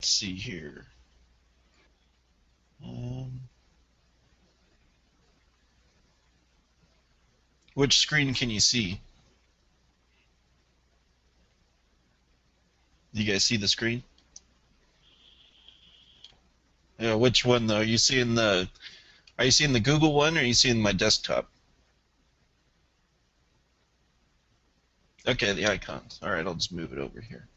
Let's see here. Um, which screen can you see? Do you guys see the screen? Yeah, which one though? Are you seeing the Google one or are you seeing my desktop? Okay, the icons. All right, I'll just move it over here.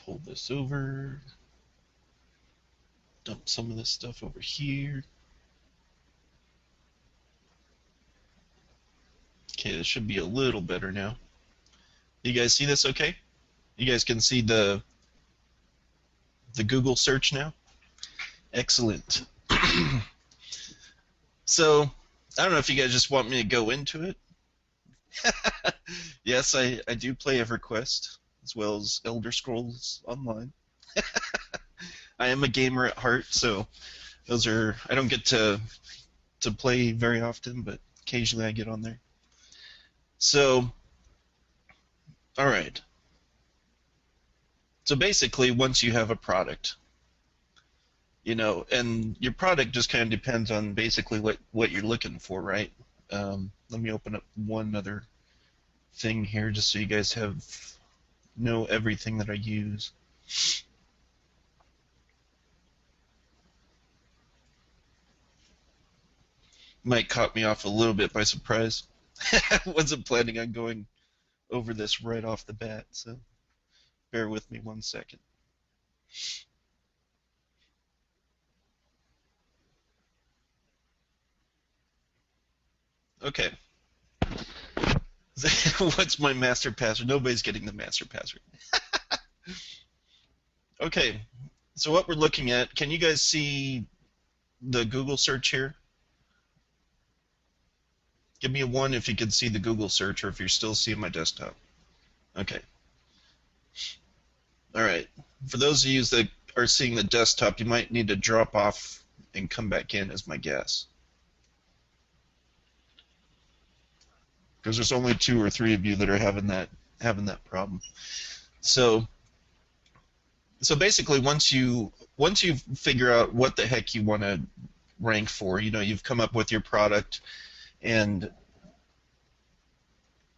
Pull this over. Dump some of this stuff over here. Okay, this should be a little better now. You guys see this okay? You guys can see the Google search now? Excellent. So, I don't know if you guys just want me to go into it. Yes, I do play EverQuest as well as Elder Scrolls Online. I am a gamer at heart, so those are I don't get to play very often, but occasionally I get on there. So, all right. So basically, once you have a product, and your product just kind of depends on basically what you're looking for, right? Let me open up one other thing here just so you guys know everything that I use. Might caught me off a little bit by surprise. I wasn't planning on going over this right off the bat, so bear with me 1 second. Okay. What's my master password? Nobody's getting the master password. Okay, so what we're looking at, can you guys see the Google search here? Give me a 1 if you can see the Google search or if you're still seeing my desktop. Okay. All right. For those of you that are seeing the desktop, you might need to drop off and come back in as my guess. Because there's only 2 or 3 of you that are having that problem. So basically once you figure out what the heck you want to rank for, you've come up with your product, and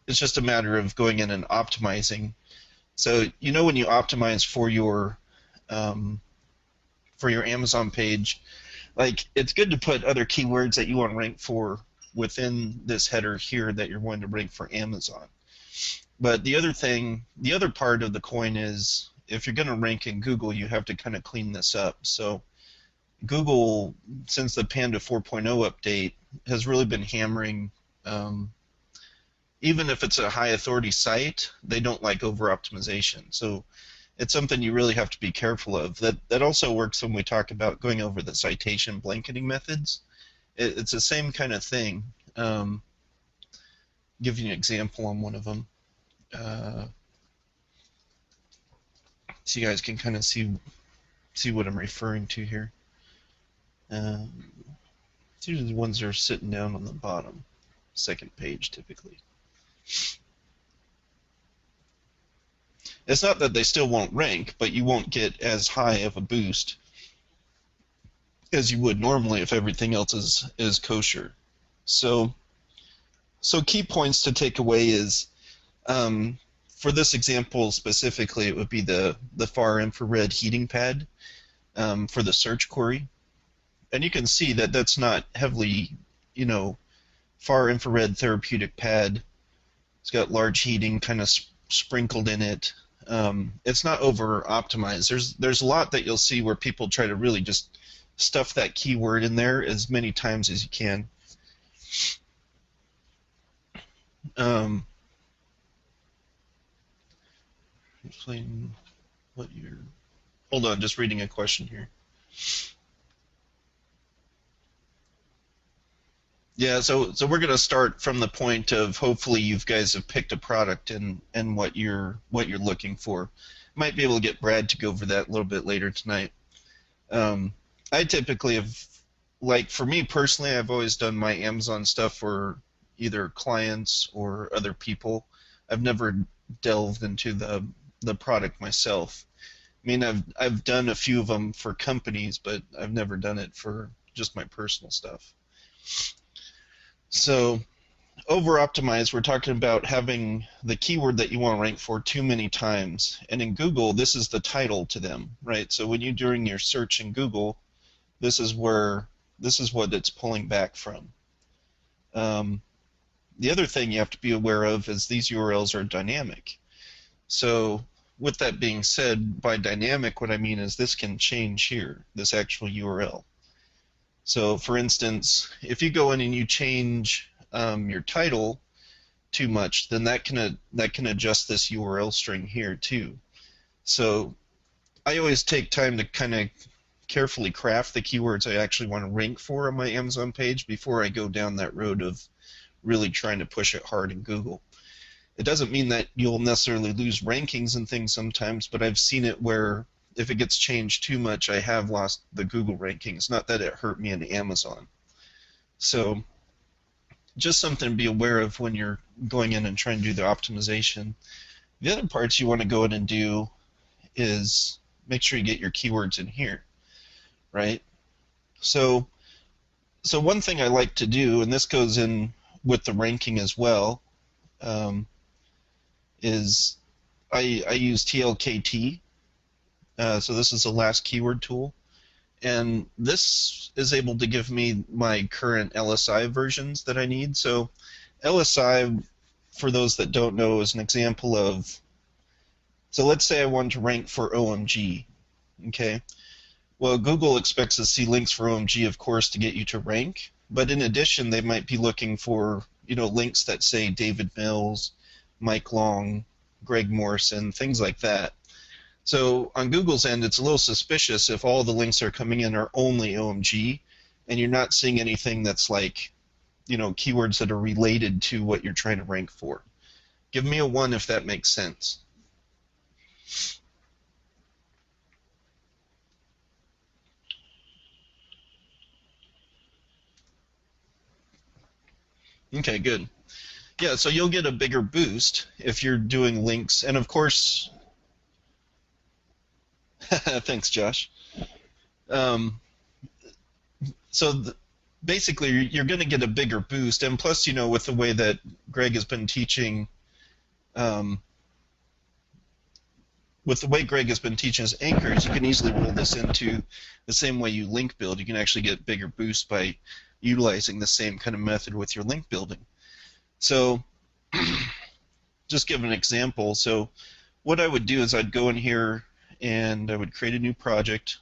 it's just a matter of going in and optimizing. So when you optimize for your Amazon page, like it's good to put other keywords that you want to rank for within this header here that you're going to rank for Amazon. But the other part of the coin is if you're going to rank in Google, you have to kind of clean this up. So Google, since the Panda 4.0 update, has really been hammering, even if it's a high authority site, they don't like over optimization. So it's something you really have to be careful of. That also works when we talk about going over the citation blanketing methods. It's the same kind of thing. Give you an example on one of them, so you guys can kind of see what I'm referring to here. It's usually the ones that are sitting down on the bottom, second page typically. It's not that they still won't rank, but you won't get as high of a boost as you would normally if everything else is kosher. So key points to take away is, for this example specifically, it would be the far infrared heating pad for the search query. And you can see that that's not heavily, far infrared therapeutic pad. It's got large heating kind of sprinkled in it. It's not over optimized. There's a lot that you'll see where people try to really just stuff that keyword in there as many times as you can. Explain what you're. Hold on, just reading a question here. Yeah, so we're gonna start from the point of hopefully you guys have picked a product and what you're looking for. might be able to get Brad to go over that a little bit later tonight. I typically have, like for me personally, I've always done my Amazon stuff for either clients or other people. I've never delved into the product myself. I mean, I've done a few of them for companies, but I've never done it for just my personal stuff. So over optimized, we're talking about having the keyword that you want to rank for too many times. And in Google, this is the title to them, right? So when you're doing your search in Google, this is what it's pulling back from. The other thing you have to be aware of is these URLs are dynamic. So with that being said, by dynamic, what I mean is this can change here, this actual URL. So for instance, if you go in and you change your title too much, then that can adjust this URL string here too. So I always take time to kind of carefully craft the keywords I actually want to rank for on my Amazon page before I go down that road of really trying to push it hard in Google. It doesn't mean that you'll necessarily lose rankings and things sometimes, but I've seen it where if it gets changed too much, I have lost the Google rankings. Not that it hurt me in Amazon. So just something to be aware of when you're going in and trying to do the optimization. The other parts you want to go in and do is make sure you get your keywords in here, right? So one thing I like to do, and this goes in with the ranking as well, is I use TLKT. So this is the last keyword tool, and this is able to give me my current LSI versions that I need. So LSI, for those that don't know, is an example of, so let's say I want to rank for OMG, okay? Well, Google expects to see links for OMG, of course, to get you to rank, but in addition, they might be looking for, links that say David Mills, Mike Long, Greg Morrison, things like that. So on Google's end, it's a little suspicious if all the links that are coming in are only OMG, and you're not seeing anything that's like, keywords that are related to what you're trying to rank for. Give me a 1 if that makes sense. Okay, good. Yeah, so you'll get a bigger boost if you're doing links, and of course, thanks, Josh. Basically, you're going to get a bigger boost, and plus, with the way that Greg has been teaching, his anchors, you can easily roll this into the same way you link build. You can actually get bigger boost by utilizing the same kind of method with your link building. So just give an example. So what I would do is I'd go in here and I would create a new project.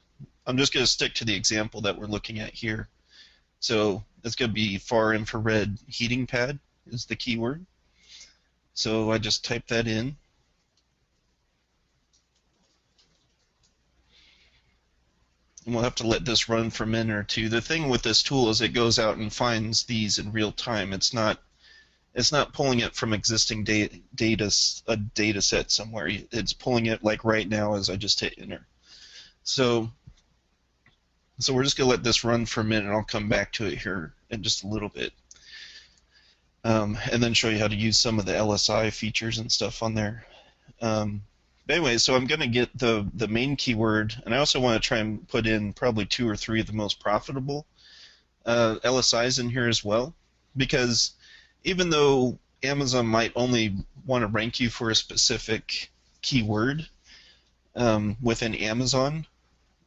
I'm just going to stick to the example that we're looking at here. So it's going to be far infrared heating pad is the keyword. So I just type that in. And we'll have to let this run for a minute or two. The thing with this tool is it goes out and finds these in real time. It's not pulling it from existing data set somewhere. It's pulling it like right now as I just hit enter. So we're just going to let this run for a minute, and I'll come back to it here in just a little bit. And then show you how to use some of the LSI features and stuff on there. But anyway, so I'm going to get the main keyword, and I also want to try and put in probably 2 or 3 of the most profitable LSIs in here as well, because even though Amazon might only want to rank you for a specific keyword within Amazon,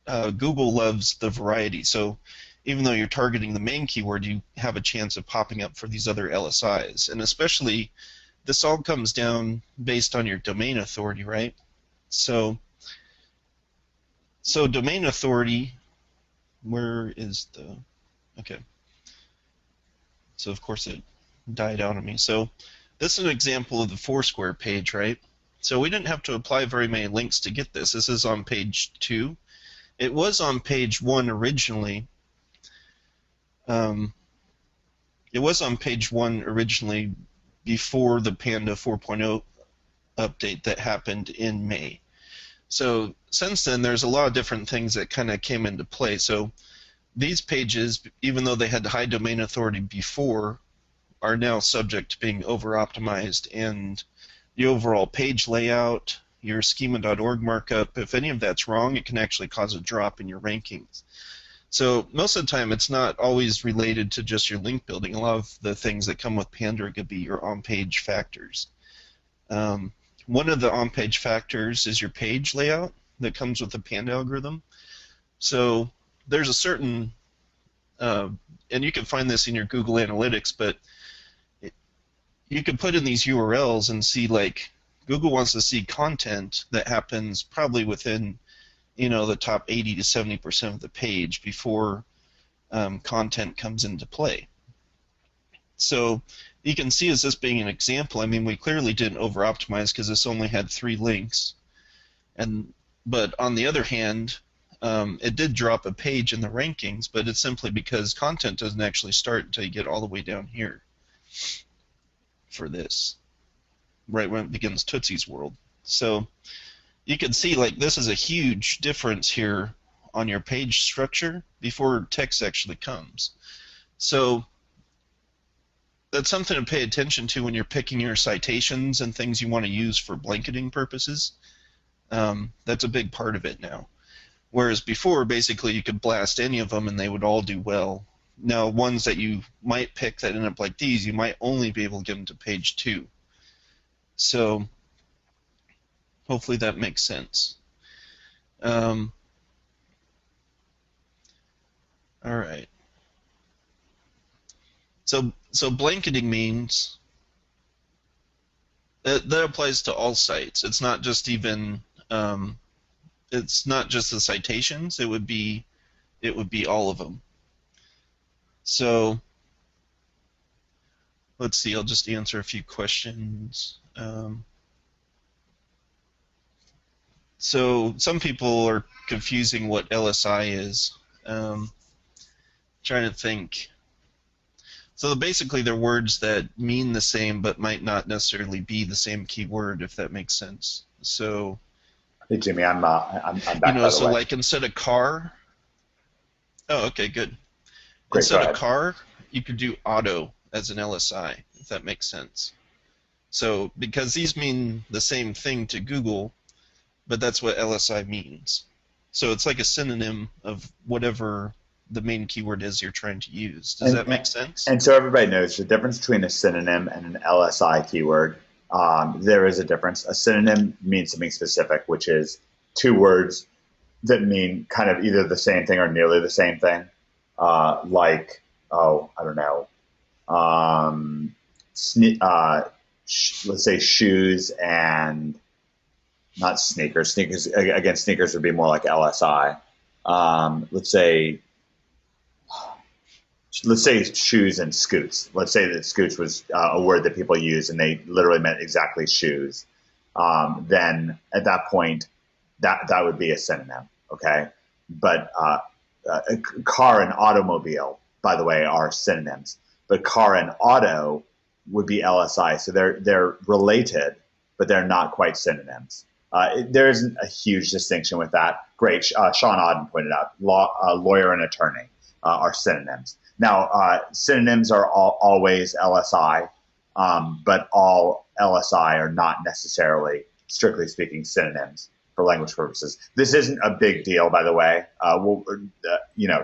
Google loves the variety. So even though you're targeting the main keyword, you have a chance of popping up for these other LSIs. And especially, this all comes down based on your domain authority, right? So domain authority, where is the, okay. So of course it died out on me. So this is an example of the Foursquare page, right? So we didn't have to apply very many links to get this. This is on page 2. It was on page 1 originally. It was on page 1 originally before the Panda 4.0 update that happened in May. So since then, there's a lot of different things that kind of came into play. So these pages, even though they had high domain authority before, are now subject to being over-optimized, and the overall page layout, your schema.org markup, if any of that's wrong, it can actually cause a drop in your rankings. So most of the time, it's not always related to just your link building. A lot of the things that come with Panda could be your on-page factors. One of the on-page factors is your page layout that comes with the Panda algorithm. So there's a certain, and you can find this in your Google Analytics, but you can put in these URLs and see, like, Google wants to see content that happens probably within, the top 80 to 70% of the page before content comes into play. So you can see as this being an example, I mean, we clearly didn't over-optimize because this only had 3 links. But on the other hand, it did drop a page in the rankings, but it's simply because content doesn't actually start until you get all the way down here for this, right when it begins Tootsie's World. So you can see, like, this is a huge difference here on your page structure before text actually comes. So that's something to pay attention to when you're picking your citations and things you want to use for blanketing purposes. That's a big part of it now. Whereas before, basically, you could blast any of them and they would all do well. Now, ones that you might pick that end up like these, you might only be able to get them to page 2. So hopefully that makes sense. All right. So blanketing means that applies to all sites. It's not just even it's not just the citations. It would be all of them. So let's see. I'll just answer a few questions. So some people are confusing what LSI is. Trying to think. So basically, they're words that mean the same but might not necessarily be the same keyword, if that makes sense. So, Hey Jimmy, I'm back, by the so way. like instead of car. Oh, okay, good. Great, go Instead of ahead. car, you could do auto as an LSI, if that makes sense. So because these mean the same thing to Google, but that's what LSI means. So it's like a synonym of whatever the main keyword is you're trying to use. Does And, that make sense? and so everybody knows the difference between a synonym and an LSI keyword. There is a difference. A synonym means something specific, which is 2 words that mean kind of either the same thing or nearly the same thing. Like, oh, I don't know, um, let's say shoes and not sneakers. Sneakers, again, sneakers would be more like LSI. Let's say shoes and scoots. Let's say that scoots was a word that people use and they literally meant exactly shoes. Then at that point, that would be a synonym. Okay, but car and automobile, by the way, are synonyms. But car and auto would be LSI, so they're related, but they're not quite synonyms. There isn't a huge distinction with that. Great, Sean Auden pointed out, lawyer and attorney are synonyms. Now, synonyms are always LSI, but all LSI are not necessarily, strictly speaking, synonyms for language purposes. This isn't a big deal, by the way.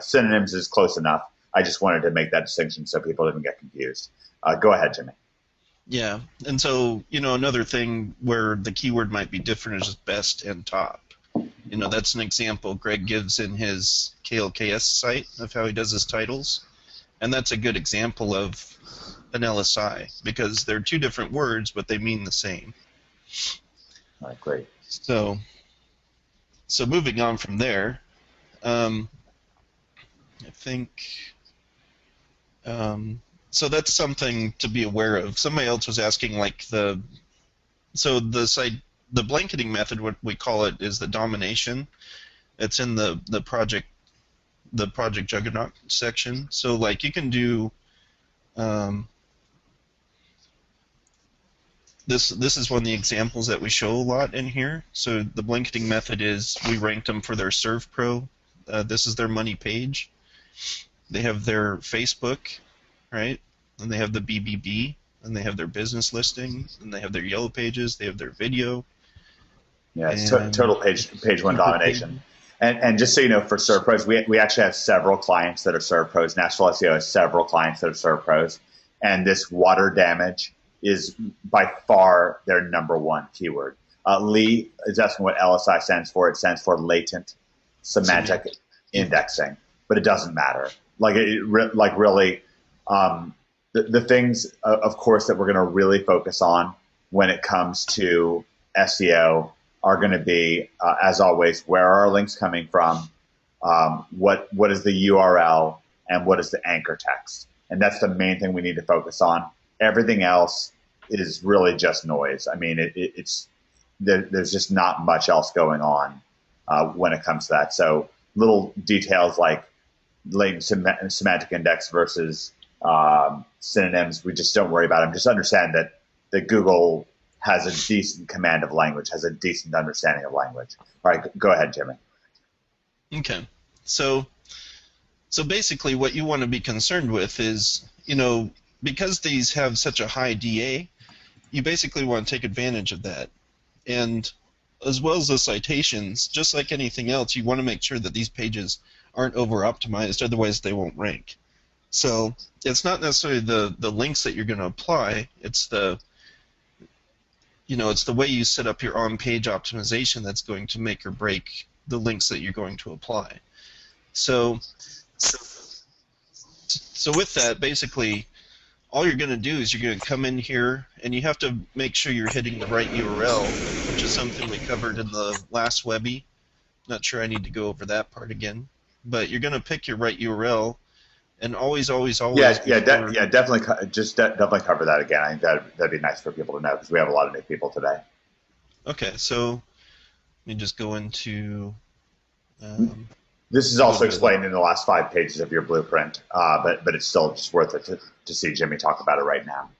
Synonyms is close enough. I just wanted to make that distinction so people didn't get confused. Go ahead, Jimmy. Yeah, and so, another thing where the keyword might be different is just best and top. That's an example Greg gives in his KLKS site of how he does his titles. And that's a good example of an LSI because they're 2 different words, but they mean the same. All right, great. So moving on from there, I think, so that's something to be aware of. Somebody else was asking, like, the blanketing method, what we call it, is the domination. It's in the project Juggernaut section. So, like, you can do, this is one of the examples that we show a lot in here. So the blanketing method is we ranked them for their ServPro. This is their money page. They have their Facebook, right? And they have the BBB, and they have their business listing, and they have their yellow pages. They have their video. Yeah, it's And total page one domination. And just so you know, for ServPros, we actually have several clients that are ServPros. Nashville SEO has several clients that are ServPros. And this water damage is by far their number one keyword. Lee is asking what LSI stands for. It stands for latent semantic indexing, but it doesn't matter. Like really, the things, of course, that we're going to really focus on when it comes to SEO are going to be, as always, where are our links coming from, what is the URL, and what is the anchor text. And that's the main thing we need to focus on. Everything else is really just noise. I mean, there's just not much else going on when it comes to that. So little details like latent semantic index versus synonyms, we just don't worry about them. Just understand that Google has a decent command of language, has a decent understanding of language. All right, go ahead, Jimmy. Okay. So basically what you want to be concerned with is, because these have such a high DA, you basically want to take advantage of that. And as well as the citations, just like anything else, you want to make sure that these pages aren't over-optimized, otherwise they won't rank. So it's not necessarily the links that you're going to apply, it's the way you set up your on-page optimization that's going to make or break the links that you're going to apply. So with that, basically, all you're going to do is you're going to come in here, and you have to make sure you're hitting the right URL, which is something we covered in the last Webby. Not sure I need to go over that part again. But you're going to pick your right URL, and always. Definitely. Definitely cover that again. I think that'd be nice for people to know because we have a lot of new people today. Okay, so let me just go into. This is also explained in the last 5 pages of your blueprint, but it's still just worth it to see Jimmy talk about it right now.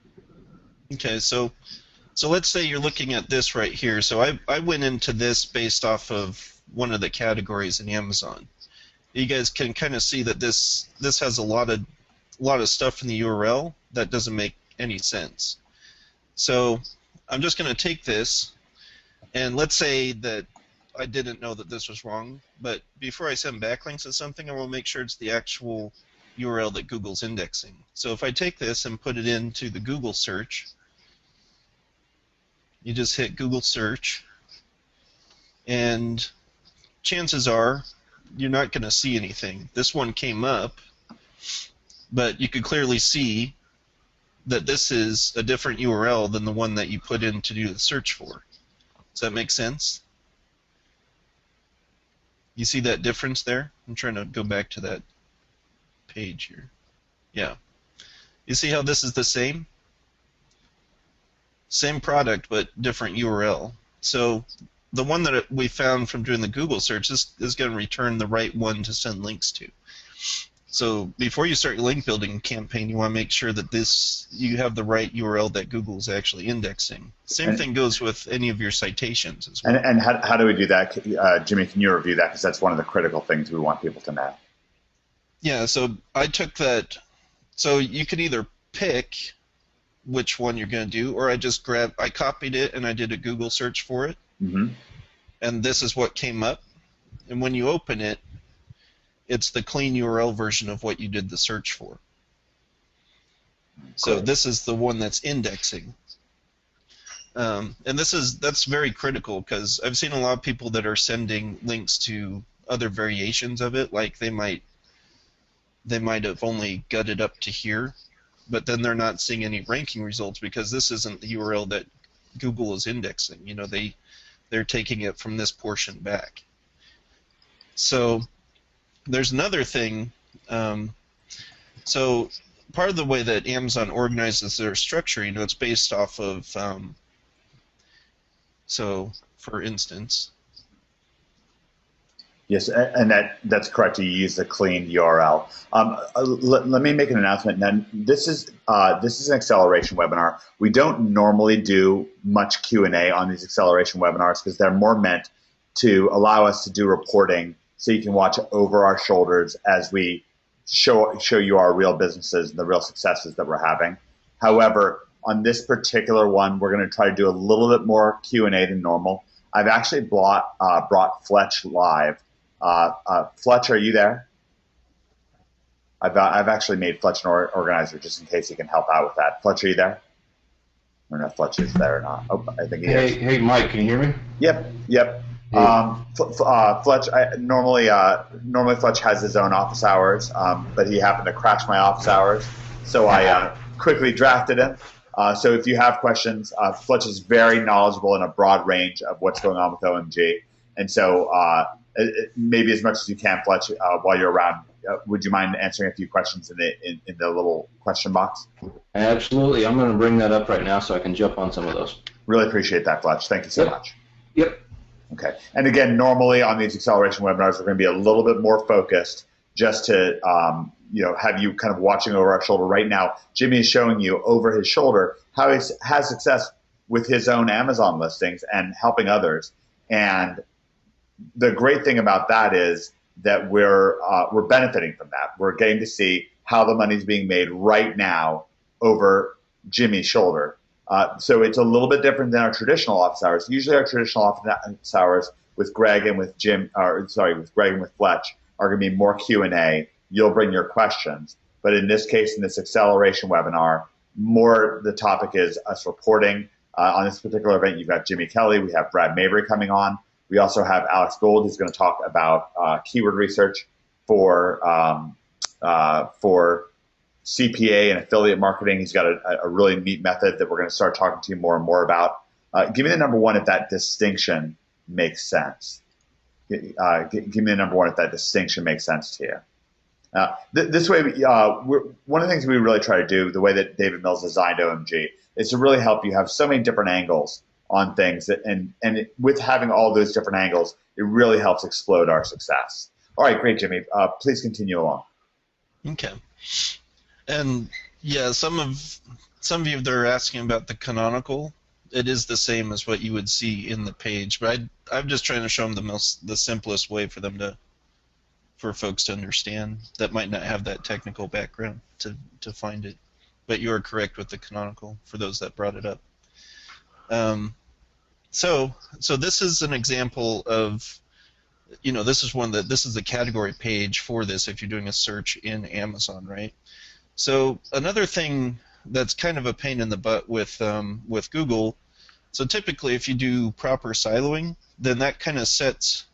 Okay, so let's say you're looking at this right here. So I went into this based off of one of the categories in Amazon. You guys can kind of see that this has a lot of stuff in the URL that doesn't make any sense. So I'm just going to take this, and let's say that I didn't know that this was wrong, but before I send backlinks to something, I will make sure it's the actual URL that Google's indexing. So if I take this and put it into the Google search, you just hit Google search, and chances are you're not going to see anything. This one came up, but you could clearly see that this is a different URL than the one that you put in to do the search for. Does that make sense? You see that difference there? I'm trying to go back to that page here. Yeah. You see how this is the same? Same product, but different URL. So the one that we found from doing the Google search is going to return the right one to send links to. So before you start your link building campaign, you want to make sure that you have the right URL that Google's actually indexing. Same thing goes with any of your citations as well. And how do we do that? Jimmy, can you review that? Because that's one of the critical things we want people to know. Yeah, so I took that. So you could either pick which one you're going to do, or I copied it and I did a Google search for it. Mm-hmm. And this is what came up. And when you open it, it's the clean URL version of what you did the search for. So this is the one that's indexing. And that's very critical because I've seen a lot of people that are sending links to other variations of it, like they might have only gutted up to here, but then they're not seeing any ranking results because this isn't the URL that Google is indexing. They're taking it from this portion back. So there's another thing. So part of the way that Amazon organizes their structure, it's based off of. So for instance, Yes, and that's correct. You use the clean URL. Let me make an announcement. Now, this is an acceleration webinar. We don't normally do much Q&A on these acceleration webinars because they're more meant to allow us to do reporting, so you can watch over our shoulders as we show you our real businesses and the real successes that we're having. However, on this particular one, we're going to try to do a little bit more Q&A than normal. I've actually brought Fletch live. Fletch, are you there? I've actually made Fletch an organizer just in case he can help out with that. Fletch, are you there? I don't know if Fletch is there or not. Oh, I think he is. Hey, Mike, can you hear me? Yep. Fletch, normally Fletch has his own office hours, but he happened to crash my office hours, so I quickly drafted him. So if you have questions, Fletch is very knowledgeable in a broad range of what's going on with OMG, and so maybe as much as you can, Fletch, while you're around, would you mind answering a few questions in the little question box? Absolutely. I'm going to bring that up right now so I can jump on some of those. Really appreciate that, Fletch. Thank you so much. Yep. Okay. And again, normally on these acceleration webinars, we're going to be a little bit more focused just to have you kind of watching over our shoulder. Right now, Jimmy is showing you over his shoulder how he has success with his own Amazon listings and helping others. And the great thing about that is that we're benefiting from that. We're getting to see how the money's being made right now over Jimmy's shoulder. So it's a little bit different than our traditional office hours. Usually our traditional office hours with Greg and with with Greg and with Fletch are going to be more Q&A. You'll bring your questions. But in this case, in this acceleration webinar, more the topic is us reporting. On this particular event, you've got Jimmy Kelly. We have Brad Mabry coming on. We also have Alex Gold, who's going to talk about keyword research for CPA and affiliate marketing. He's got a really neat method that we're going to start talking to you more and more about. Give me the number one if that distinction makes sense. Give me the number one if that distinction makes sense to you. This way, one of the things we really try to do, the way that David Mills designed OMG, is to really help you have so many different angles on things, and with having all those different angles, it really helps explode our success. All right, great, Jimmy. Please continue along. Okay. And yeah, some of you that are asking about the canonical, it is the same as what you would see in the page, but I'm just trying to show them the simplest way for folks to understand that might not have that technical background to find it. But you are correct with the canonical for those that brought it up. So this is an example of, this is the category page for this if you're doing a search in Amazon, right? So another thing that's kind of a pain in the butt with Google, so typically if you do proper siloing, then that kind of sets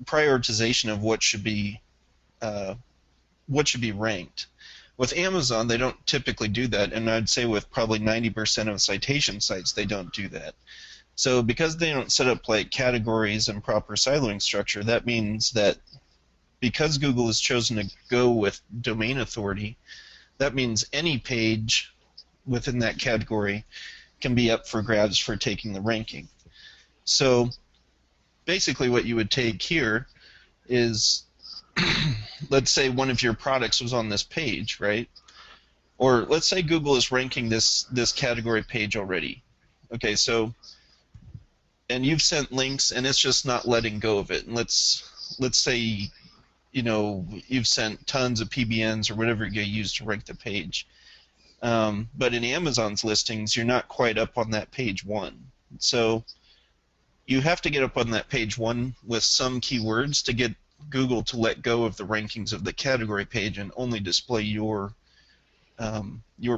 prioritization of what should be ranked. With Amazon, they don't typically do that, and I'd say with probably 90% of citation sites, they don't do that. So because they don't set up like categories and proper siloing structure, that means that because Google has chosen to go with domain authority, that means any page within that category can be up for grabs for taking the ranking. So basically what you would take here is let's say one of your products was on this page, right? Or let's say Google is ranking this category page already. Okay, so and you've sent links and it's just not letting go of it. And let's say you've sent tons of PBNs or whatever you use to rank the page. But in Amazon's listings, you're not quite up on that page one. So you have to get up on that page one with some keywords to get Google to let go of the rankings of the category page and only display your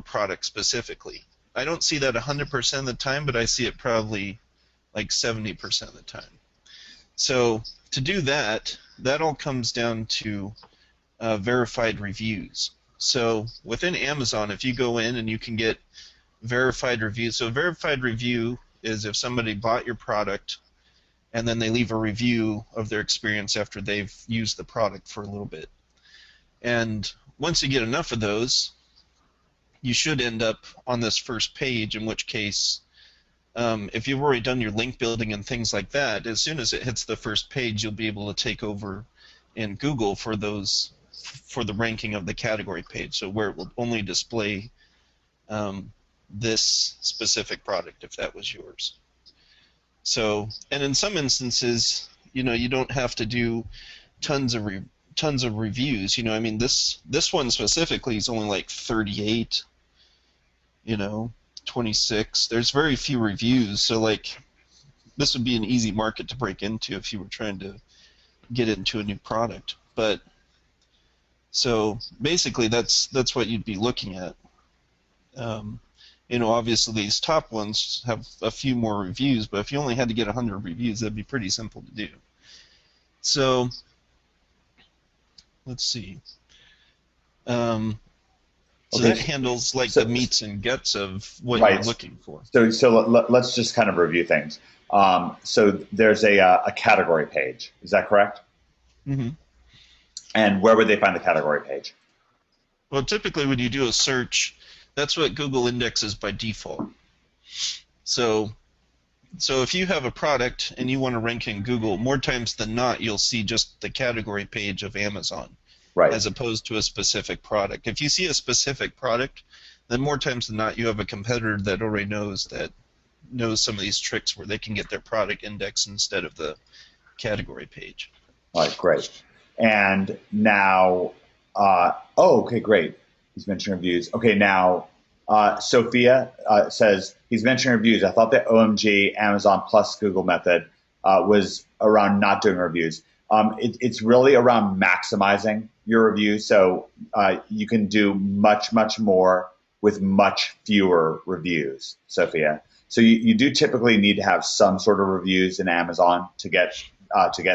product specifically. I don't see that 100% of the time, but I see it probably like 70% of the time. So to do that, that all comes down to verified reviews. So within Amazon, if you go in and you can get verified reviews, so a verified review is if somebody bought your product and then they leave a review of their experience after they've used the product for a little bit. And once you get enough of those, you should end up on this first page, in which case if you've already done your link building and things like that, as soon as it hits the first page, you'll be able to take over in Google for the ranking of the category page, so where it will only display this specific product if that was yours. So, and in some instances, you don't have to do tons of reviews. I mean, this one specifically is only like 38. 26. There's very few reviews, so like this would be an easy market to break into if you were trying to get into a new product. But so basically, that's what you'd be looking at. Obviously these top ones have a few more reviews, but if you only had to get 100 reviews, that'd be pretty simple to do. So let's see. So Okay. that handles like So- the meats and guts of what Right. you're looking for. So let's just kind of review things. So there's a category page. Is that correct? Mm-hmm. And where would they find the category page? Well, typically when you do a search, that's what Google indexes by default. So if you have a product and you want to rank in Google, more times than not, you'll see just the category page of Amazon, Right. as opposed to a specific product. If you see a specific product, then more times than not, you have a competitor that already knows some of these tricks where they can get their product index instead of the category page. All right, great. And now, okay, great. He's mentioning reviews. Okay, now, Sophia says, he's mentioning reviews. I thought the OMG Amazon plus Google method was around not doing reviews. It's really around maximizing your reviews. So you can do much, much more with much fewer reviews, Sophia. So you do typically need to have some sort of reviews in Amazon to get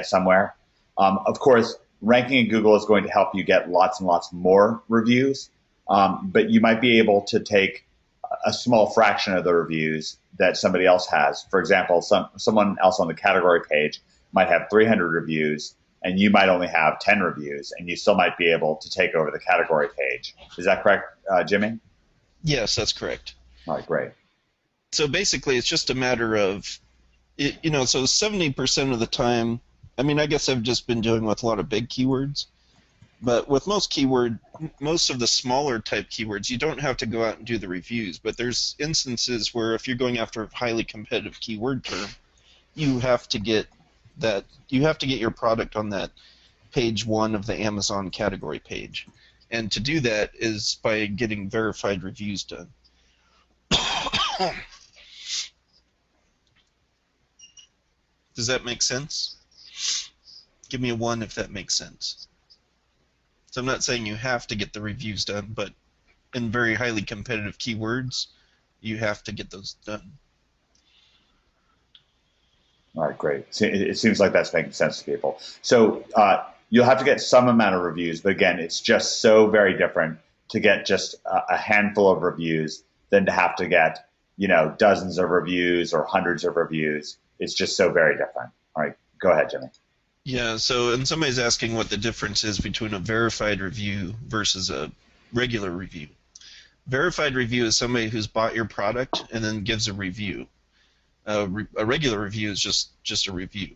somewhere. Of course, ranking in Google is going to help you get lots and lots more reviews, but you might be able to take a small fraction of the reviews that somebody else has. For example, someone else on the category page might have 300 reviews, and you might only have 10 reviews, and you still might be able to take over the category page. Is that correct, Jimmy? Yes, that's correct. All right, great. So basically, it's just a matter of, so 70% of the time, I mean, I guess I've just been dealing with a lot of big keywords, but with most of the smaller type keywords, you don't have to go out and do the reviews, but there's instances where if you're going after a highly competitive keyword term, you have to get your product on that page 1 of the Amazon category page. And to do that is by getting verified reviews done. Does that make sense? Give me a 1 if that makes sense. So I'm not saying you have to get the reviews done, but in very highly competitive keywords, you have to get those done. All right, great. It seems like that's making sense to people. So you'll have to get some amount of reviews, but again, it's just so very different to get just a handful of reviews than to have to get, dozens of reviews or hundreds of reviews. It's just so very different. All right, go ahead, Jimmy. Yeah, so and somebody's asking what the difference is between a verified review versus a regular review. Verified review is somebody who's bought your product and then gives a review. A regular review is just a review,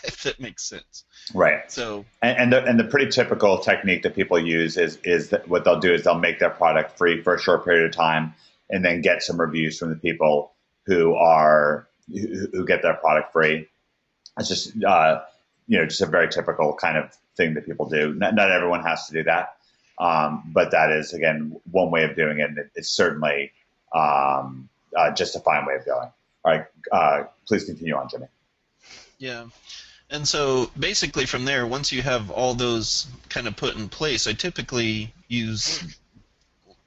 if that makes sense. Right. So and the pretty typical technique that people use is that what they'll do is they'll make their product free for a short period of time and then get some reviews from the people who get their product free. It's just just a very typical kind of thing that people do. Not everyone has to do that, but that is again one way of doing it. And it's certainly just a fine way of going. All right, please continue on, Jimmy. yeah, and so basically from there, once you have all those kind of put in place, I typically use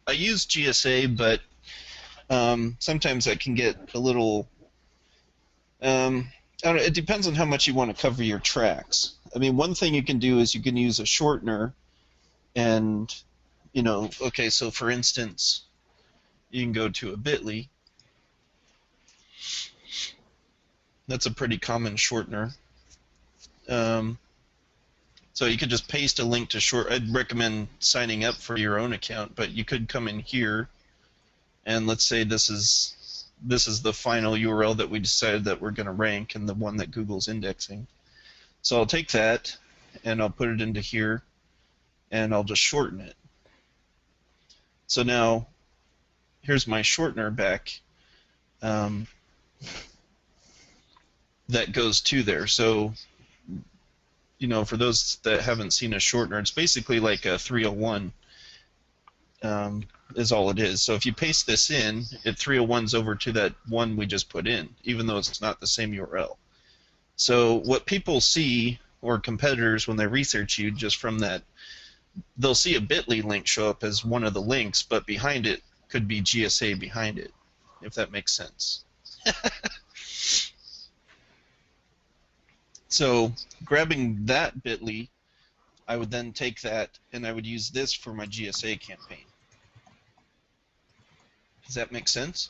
GSA, but sometimes I can get a little. I don't know, it depends on how much you want to cover your tracks. I mean, one thing you can do is you can use a shortener, and okay, so for instance, you can go to a bit.ly. That's a pretty common shortener. So you could just paste a link to I'd recommend signing up for your own account, but you could come in here, and let's say this is this is the final URL that we decided that we're going to rank and the one that Google's indexing. So I'll take that and I'll put it into here and I'll just shorten it. So now here's my shortener back that goes to there. So, you know, for those that haven't seen a shortener, it's basically like a 301 is all it is. So if you paste this in, it 301s over to that one we just put in, even though it's not the same URL. So what people see, or competitors when they research you just from that, they'll see a bit.ly link show up as one of the links, but behind it could be GSA behind it, if that makes sense. So grabbing that bit.ly, I would then take that and I would use this for my GSA campaign. Does that make sense?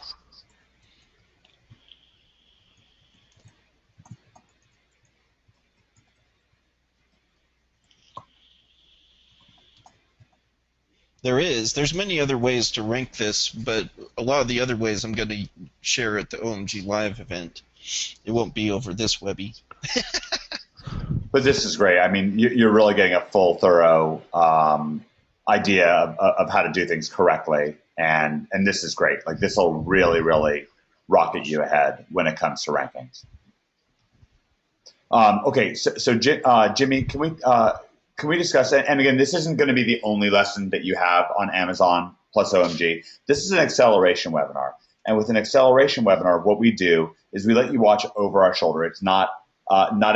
There's many other ways to rank this, but a lot of the other ways I'm going to share at the OMG Live event. It won't be over this Webby. But this is great. I mean, you're really getting a full, thorough idea of how to do things correctly, and this is great. Like, this will really, really rocket you ahead when it comes to rankings. Okay, so Jimmy, can we discuss that? And again, this isn't going to be the only lesson that you have on Amazon plus OMG. This is an acceleration webinar, and with an acceleration webinar, what we do is we let you watch over our shoulder. It's not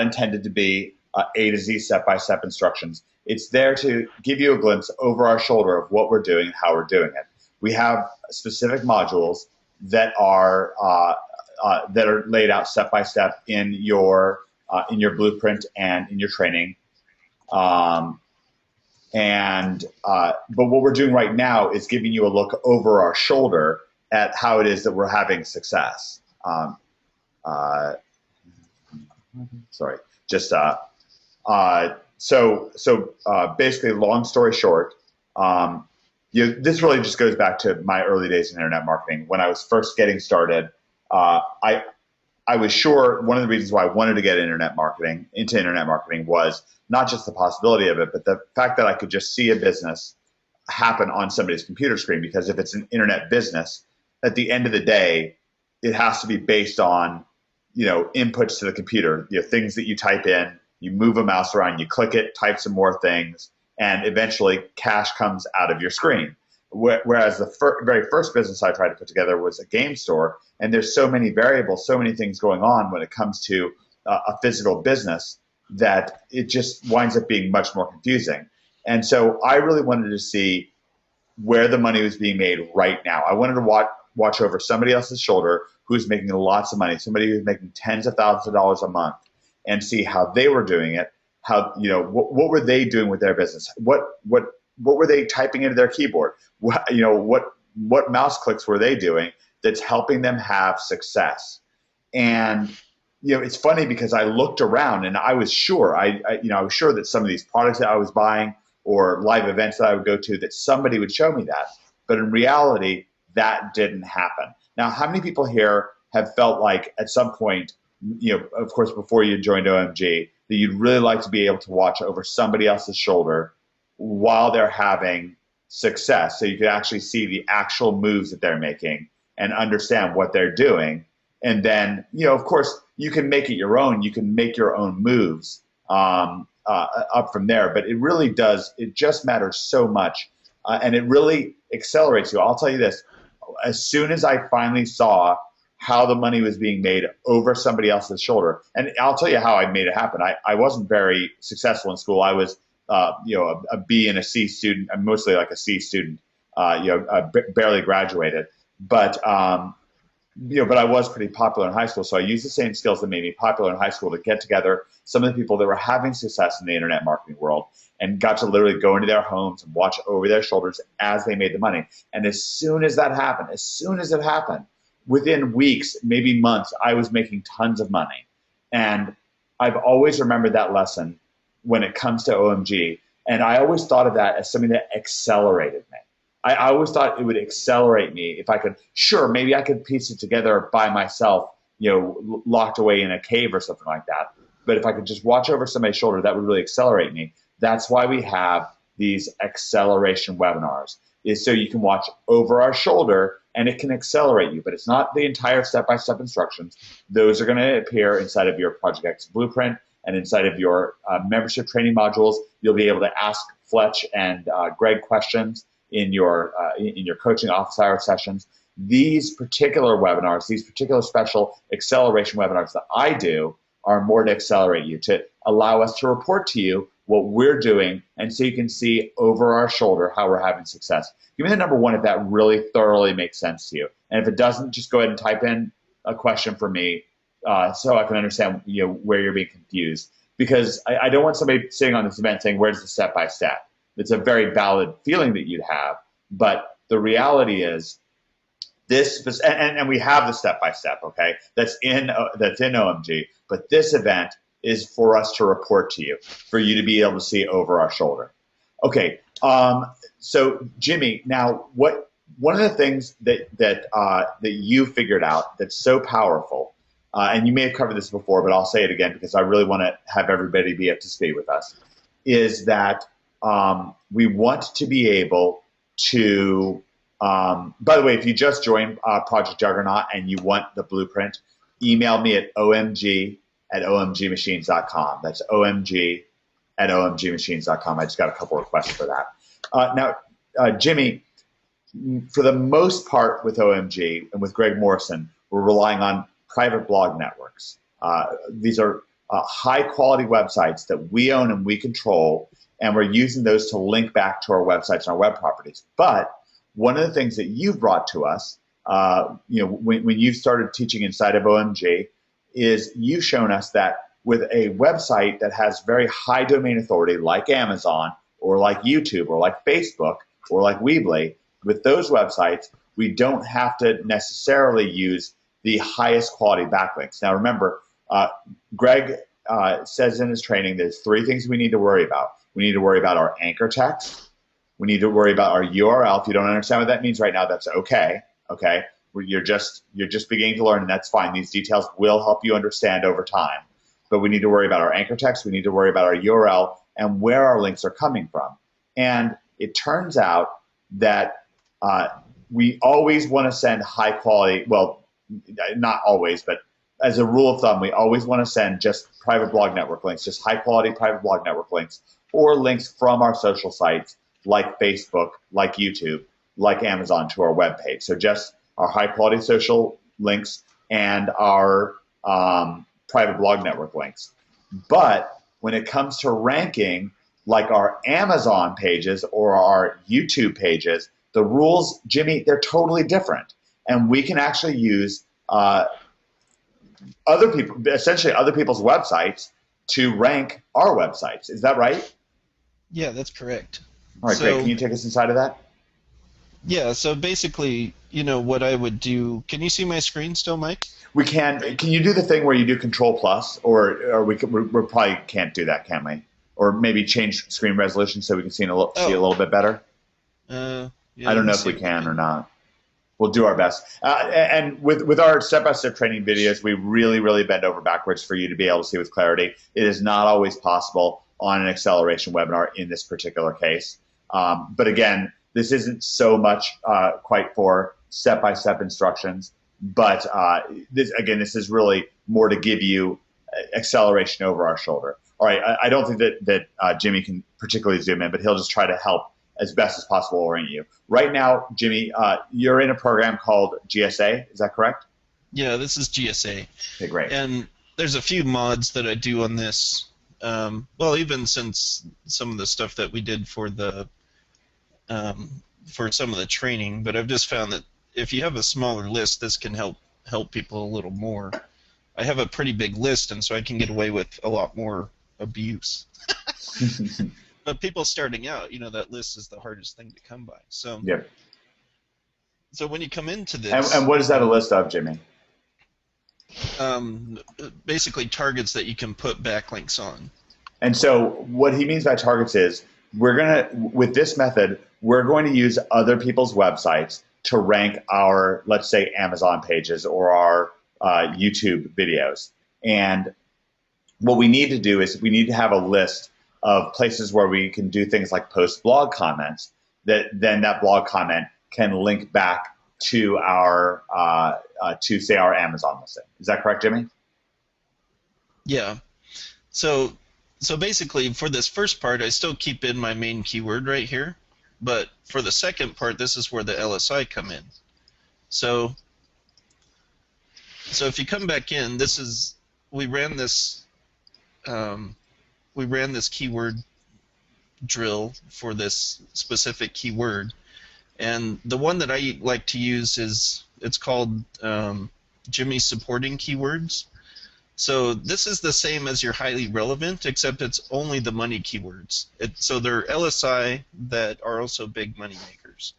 intended to be A to Z step-by-step instructions. It's there to give you a glimpse over our shoulder of what we're doing and how we're doing it. We have specific modules that are laid out step-by-step in your blueprint and in your training. But what we're doing right now is giving you a look over our shoulder at how it is that we're having success. Sorry, just basically, long story short, this really just goes back to my early days in internet marketing. When I was first getting started, I was sure one of the reasons why I wanted to get into internet marketing was not just the possibility of it, but the fact that I could just see a business happen on somebody's computer screen. Because if it's an internet business, at the end of the day, it has to be based on, inputs to the computer, things that you type in, you move a mouse around, you click it, type some more things, and eventually cash comes out of your screen. Whereas the very first business I tried to put together was a game store, and there's so many variables, so many things going on when it comes to a physical business that it just winds up being much more confusing. And so I really wanted to see where the money was being made right now. I wanted to watch over somebody else's shoulder who's making lots of money, somebody who's making tens of thousands of dollars a month, and see how they were doing it. How, what were they doing with their business? What were they typing into their keyboard? What mouse clicks were they doing that's helping them have success? And it's funny because I looked around and I was sure I was sure that some of these products that I was buying or live events that I would go to, that somebody would show me that. But in reality, that didn't happen. Now, how many people here have felt like at some point, of course, before you joined OMG, that you'd really like to be able to watch over somebody else's shoulder while they're having success, so you can actually see the actual moves that they're making and understand what they're doing? And then, of course, you can make it your own. You can make your own moves up from there. But it really does. It just matters so much. And it really accelerates you. I'll tell you this. As soon as I finally saw how the money was being made over somebody else's shoulder, and I'll tell you how I made it happen. I wasn't very successful in school. I was, a B and a C student. I'm mostly like a C student. Barely graduated. But but I was pretty popular in high school, so I used the same skills that made me popular in high school to get together some of the people that were having success in the internet marketing world, and got to literally go into their homes and watch over their shoulders as they made the money. And as soon as that happened, within weeks, maybe months, I was making tons of money. And I've always remembered that lesson when it comes to OMG, and I always thought of that as something that accelerated me. I always thought it would accelerate me if I could. Sure, maybe I could piece it together by myself, locked away in a cave or something like that. But if I could just watch over somebody's shoulder, that would really accelerate me. That's why we have these acceleration webinars, is so you can watch over our shoulder and it can accelerate you. But it's not the entire step-by-step instructions. Those are going to appear inside of your Project X blueprint and inside of your membership training modules. You'll be able to ask Fletch and Greg questions in your coaching office hour sessions. These particular webinars, these particular special acceleration webinars that I do are more to accelerate you, to allow us to report to you what we're doing, and so you can see over our shoulder how we're having success. Give me the number one if that really thoroughly makes sense to you. And if it doesn't, just go ahead and type in a question for me so I can understand where you're being confused. Because I don't want somebody sitting on this event saying, where's the step-by-step? It's a very valid feeling that you'd have, but the reality is this, and we have the step-by-step, okay? That's in OMG, but this event is for us to report to you, for you to be able to see over our shoulder. Okay, so Jimmy, now one of the things that you figured out that's so powerful, and you may have covered this before, but I'll say it again because I really want to have everybody be up to speed with us, is that we want to be able to, by the way, if you just joined Project Juggernaut and you want the blueprint, email me at omg@omgmachines.com. That's omg@omgmachines.com. I just got a couple requests for that. Now, Jimmy, for the most part with OMG and with Greg Morrison, we're relying on private blog networks. These are high-quality websites that we own and we control, and we're using those to link back to our websites and our web properties. But one of the things that you've brought to us, when you started teaching inside of OMG, is you've shown us that with a website that has very high domain authority, like Amazon or like YouTube or like Facebook or like Weebly, with those websites, we don't have to necessarily use the highest quality backlinks. Now remember, Greg says in his training there's three things we need to worry about. We need to worry about our anchor text. We need to worry about our URL. If you don't understand what that means right now, that's okay. Okay, you're just beginning to learn, and that's fine. These details will help you understand over time. But we need to worry about our anchor text. We need to worry about our URL and where our links are coming from. And it turns out that we always want to send high quality. Well, not always, but as a rule of thumb, we always want to send just private blog network links, just high quality private blog network links, or links from our social sites like Facebook, like YouTube, like Amazon to our webpage. So just our high quality social links and our private blog network links. But when it comes to ranking, like our Amazon pages or our YouTube pages, the rules, Jimmy, they're totally different. And we can actually use essentially other people's websites to rank our websites. Is that right? Yeah, that's correct. All right, great. Can you take us inside of that? Yeah, so basically, what I would do. Can you see my screen still, Mike? We can. Can you do the thing where you do Control Plus, or we probably can't do that, can we? Or maybe change screen resolution so we can see a little bit better. Yeah, I don't know if we can or not. We'll do our best. And with our step-by-step training videos, we really, really bend over backwards for you to be able to see with clarity. It is not always possible on an acceleration webinar in this particular case. But again, this isn't so much quite for step-by-step instructions, but this is really more to give you acceleration over our shoulder. All right, I don't think that Jimmy can particularly zoom in, but he'll just try to help as best as possible orient you. Right now, Jimmy, you're in a program called GSA, is that correct? Yeah, this is GSA. Okay, great. And there's a few mods that I do on this. Well, even since some of the stuff that we did for some of the training, but I've just found that if you have a smaller list, this can help people a little more. I have a pretty big list, and so I can get away with a lot more abuse. But people starting out, that list is the hardest thing to come by. So, yeah. So when you come into this, and what is that a list of, Jimmy? Basically targets that you can put backlinks on. And so what he means by targets is with this method, we're going to use other people's websites to rank our, let's say, Amazon pages or our YouTube videos. And what we need to do is we need to have a list of places where we can do things like post blog comments, that then that blog comment can link back to our to say our Amazon listing. Is that correct, Jimmy? Yeah. So basically, for this first part, I still keep in my main keyword right here, but for the second part, this is where the LSI come in. So if you come back in, this is we ran this keyword drill for this specific keyword, and the one that I like to use it's called Jimmy supporting keywords. So this is the same as your highly relevant, except it's only the money keywords. So they're LSI that are also big money makers.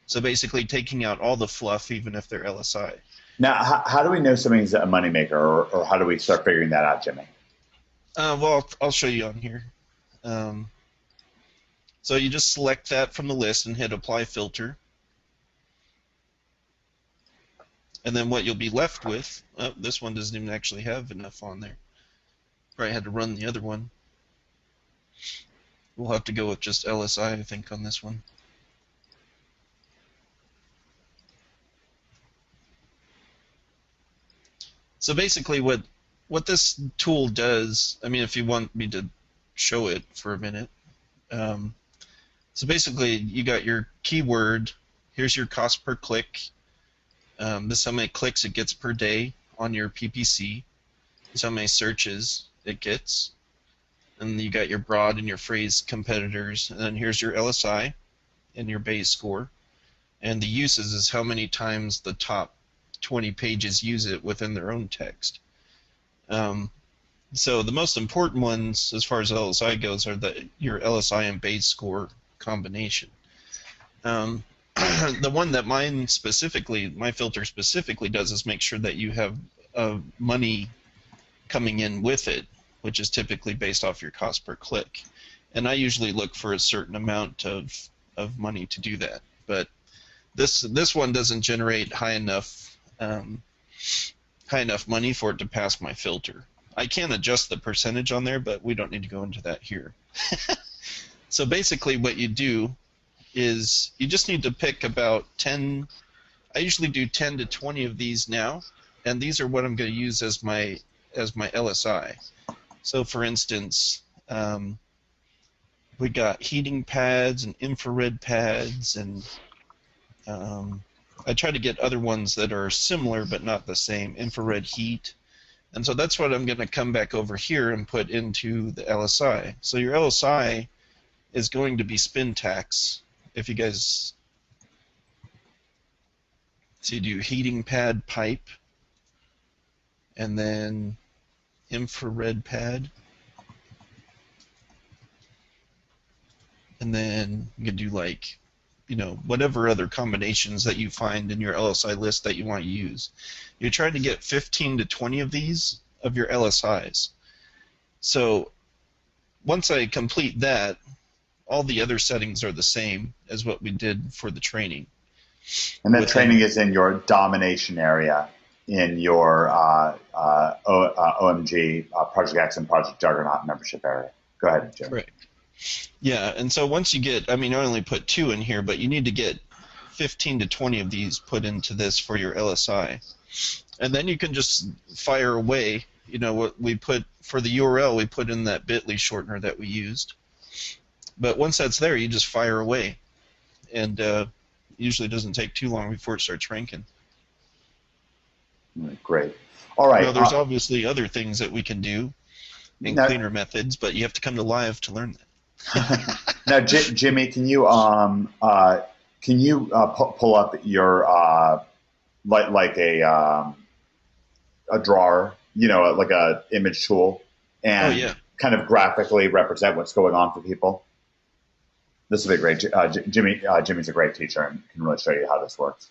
So basically taking out all the fluff, even if they're LSI. Now, how do we know something's a moneymaker, or how do we start figuring that out, Jimmy? Well, I'll show you on here. So you just select that from the list and hit Apply Filter. And then what you'll be left with, oh, this one doesn't even actually have enough on there. Probably had to run the other one. We'll have to go with just LSI, I think, on this one. So basically what this tool does, I mean, if you want me to show it for a minute. So basically, you got your keyword. Here's your cost per click. This is how many clicks it gets per day on your PPC. This is how many searches it gets. And you got your broad and your phrase competitors. And then here's your LSI and your Bayes score. And the uses is how many times the top 20 pages use it within their own text. So the most important ones, as far as LSI goes, are your LSI and Bayes score combination. The one that my filter specifically does is make sure that you have money coming in with it, which is typically based off your cost per click. And I usually look for a certain amount of money to do that. But this one doesn't generate high enough money for it to pass my filter. I can adjust the percentage on there, but we don't need to go into that here. So basically what you do is you just need to pick about 10. I usually do 10 to 20 of these now, and these are what I'm going to use as my LSI. So for instance, we got heating pads and infrared pads, and I try to get other ones that are similar but not the same, infrared heat. And so that's what I'm going to come back over here and put into the LSI. So your LSI is going to be spin tax. If you guys see, do heating pad pipe, and then infrared pad, and then you can do like, whatever other combinations that you find in your LSI list that you want to use. You're trying to get 15 to 20 of these of your LSIs. So once I complete that, all the other settings are the same as what we did for the training. And that training is in your domination area in your OMG Project X and Project Juggernaut membership area. Go ahead, Jim. Correct. Yeah, and so once you get, I only put 2 in here, but you need to get 15 to 20 of these put into this for your LSI. And then you can just fire away. What we put for the URL, we put in that bit.ly shortener that we used. But once that's there, you just fire away. And usually doesn't take too long before it starts ranking. Great. All right. There's obviously other things that we can do and cleaner methods, but you have to come to live to learn that. Now, Jimmy, can you pull up your like a drawer, like a image tool, and kind of graphically represent what's going on for people? This will be great. Jimmy's a great teacher and can really show you how this works.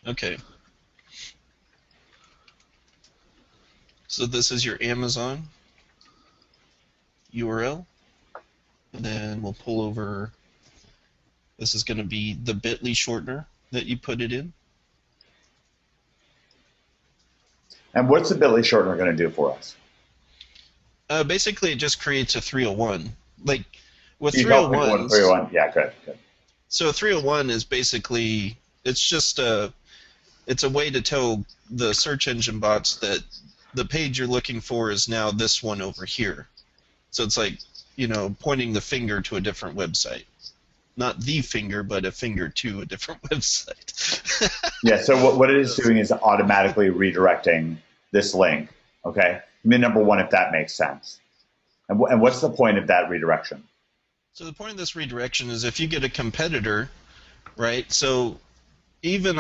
Okay. So this is your Amazon URL. And then we'll pull over. This is going to be the bit.ly shortener that you put it in. And what's the bit.ly shortener going to do for us? Basically, it just creates a 301. Like with You help me with 301s. 301. Yeah, good. So 301 is basically it's a way to tell the search engine bots that the page you're looking for is now this one over here. So it's like, pointing the finger to a different website. Not the finger, but a finger to a different website. Yeah, so what it is doing is automatically redirecting this link, okay? I mean, number one, if that makes sense. And what's the point of that redirection? So the point of this redirection is if you get a competitor, right? So even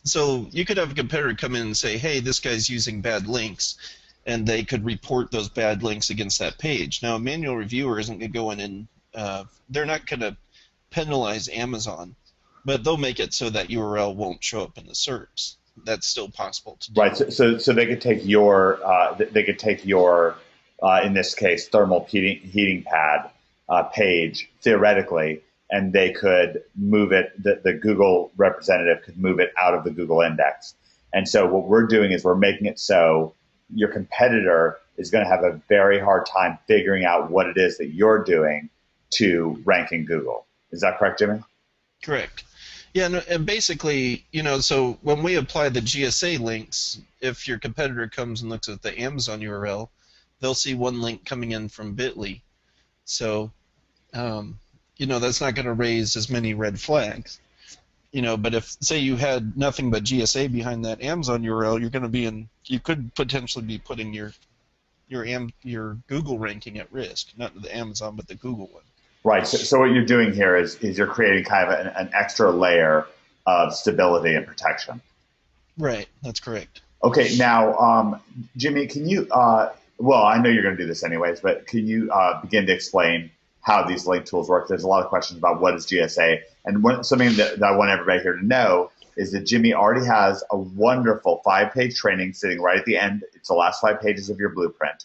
so you could have a competitor come in and say, hey, this guy's using bad links, and they could report those bad links against that page. Now, a manual reviewer isn't going to go in and they're not going to penalize Amazon, but they'll make it so that URL won't show up in the SERPs. That's still possible to do. Right. So they could take your in this case thermal heating pad page theoretically, and they could move it. The Google representative could move it out of the Google index. And so what we're doing is we're making it so your competitor is going to have a very hard time figuring out what it is that you're doing to rank in Google. Is that correct, Jimmy? Correct. Yeah, and basically, so when we apply the GSA links, if your competitor comes and looks at the Amazon URL, they'll see one link coming in from bit.ly. So, that's not going to raise as many red flags. But if, say, you had nothing but GSA behind that Amazon URL, you're going to you could potentially be putting your Google ranking at risk, not the Amazon, but the Google one. Right. So what you're doing here is you're creating kind of an extra layer of stability and protection. Right. That's correct. Okay. Now, Jimmy, can you? Well, I know you're going to do this anyways, but can you begin to explain how these link tools work? There's a lot of questions about what is GSA, and something that I want everybody here to know is that Jimmy already has a wonderful 5-page training sitting right at the end. It's the last 5 pages of your blueprint,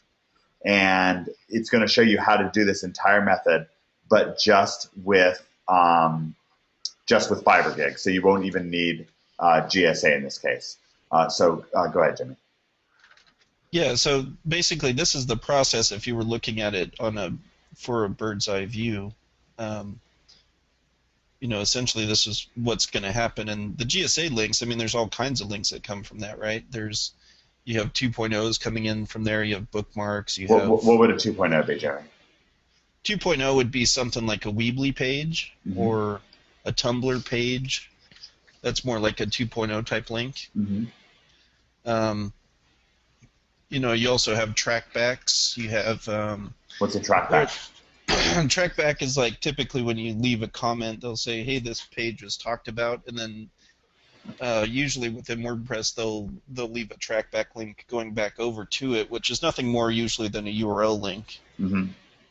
and it's going to show you how to do this entire method, but just with FiberGig. So you won't even need GSA in this case. So go ahead, Jimmy. Yeah. So basically, this is the process. If you were looking at it for a bird's eye view, essentially this is what's going to happen. And the GSA links, I mean, there's all kinds of links that come from that, right? You have 2.0s coming in from there. You have bookmarks. What would a 2.0 be, Jerry? 2.0 would be something like a Weebly page or a Tumblr page. That's more like a 2.0 type link. You also have trackbacks. You have what's a trackback? Trackback is like typically when you leave a comment, they'll say, "Hey, this page was talked about," and then usually within WordPress they'll leave a trackback link going back over to it, which is nothing more usually than a URL link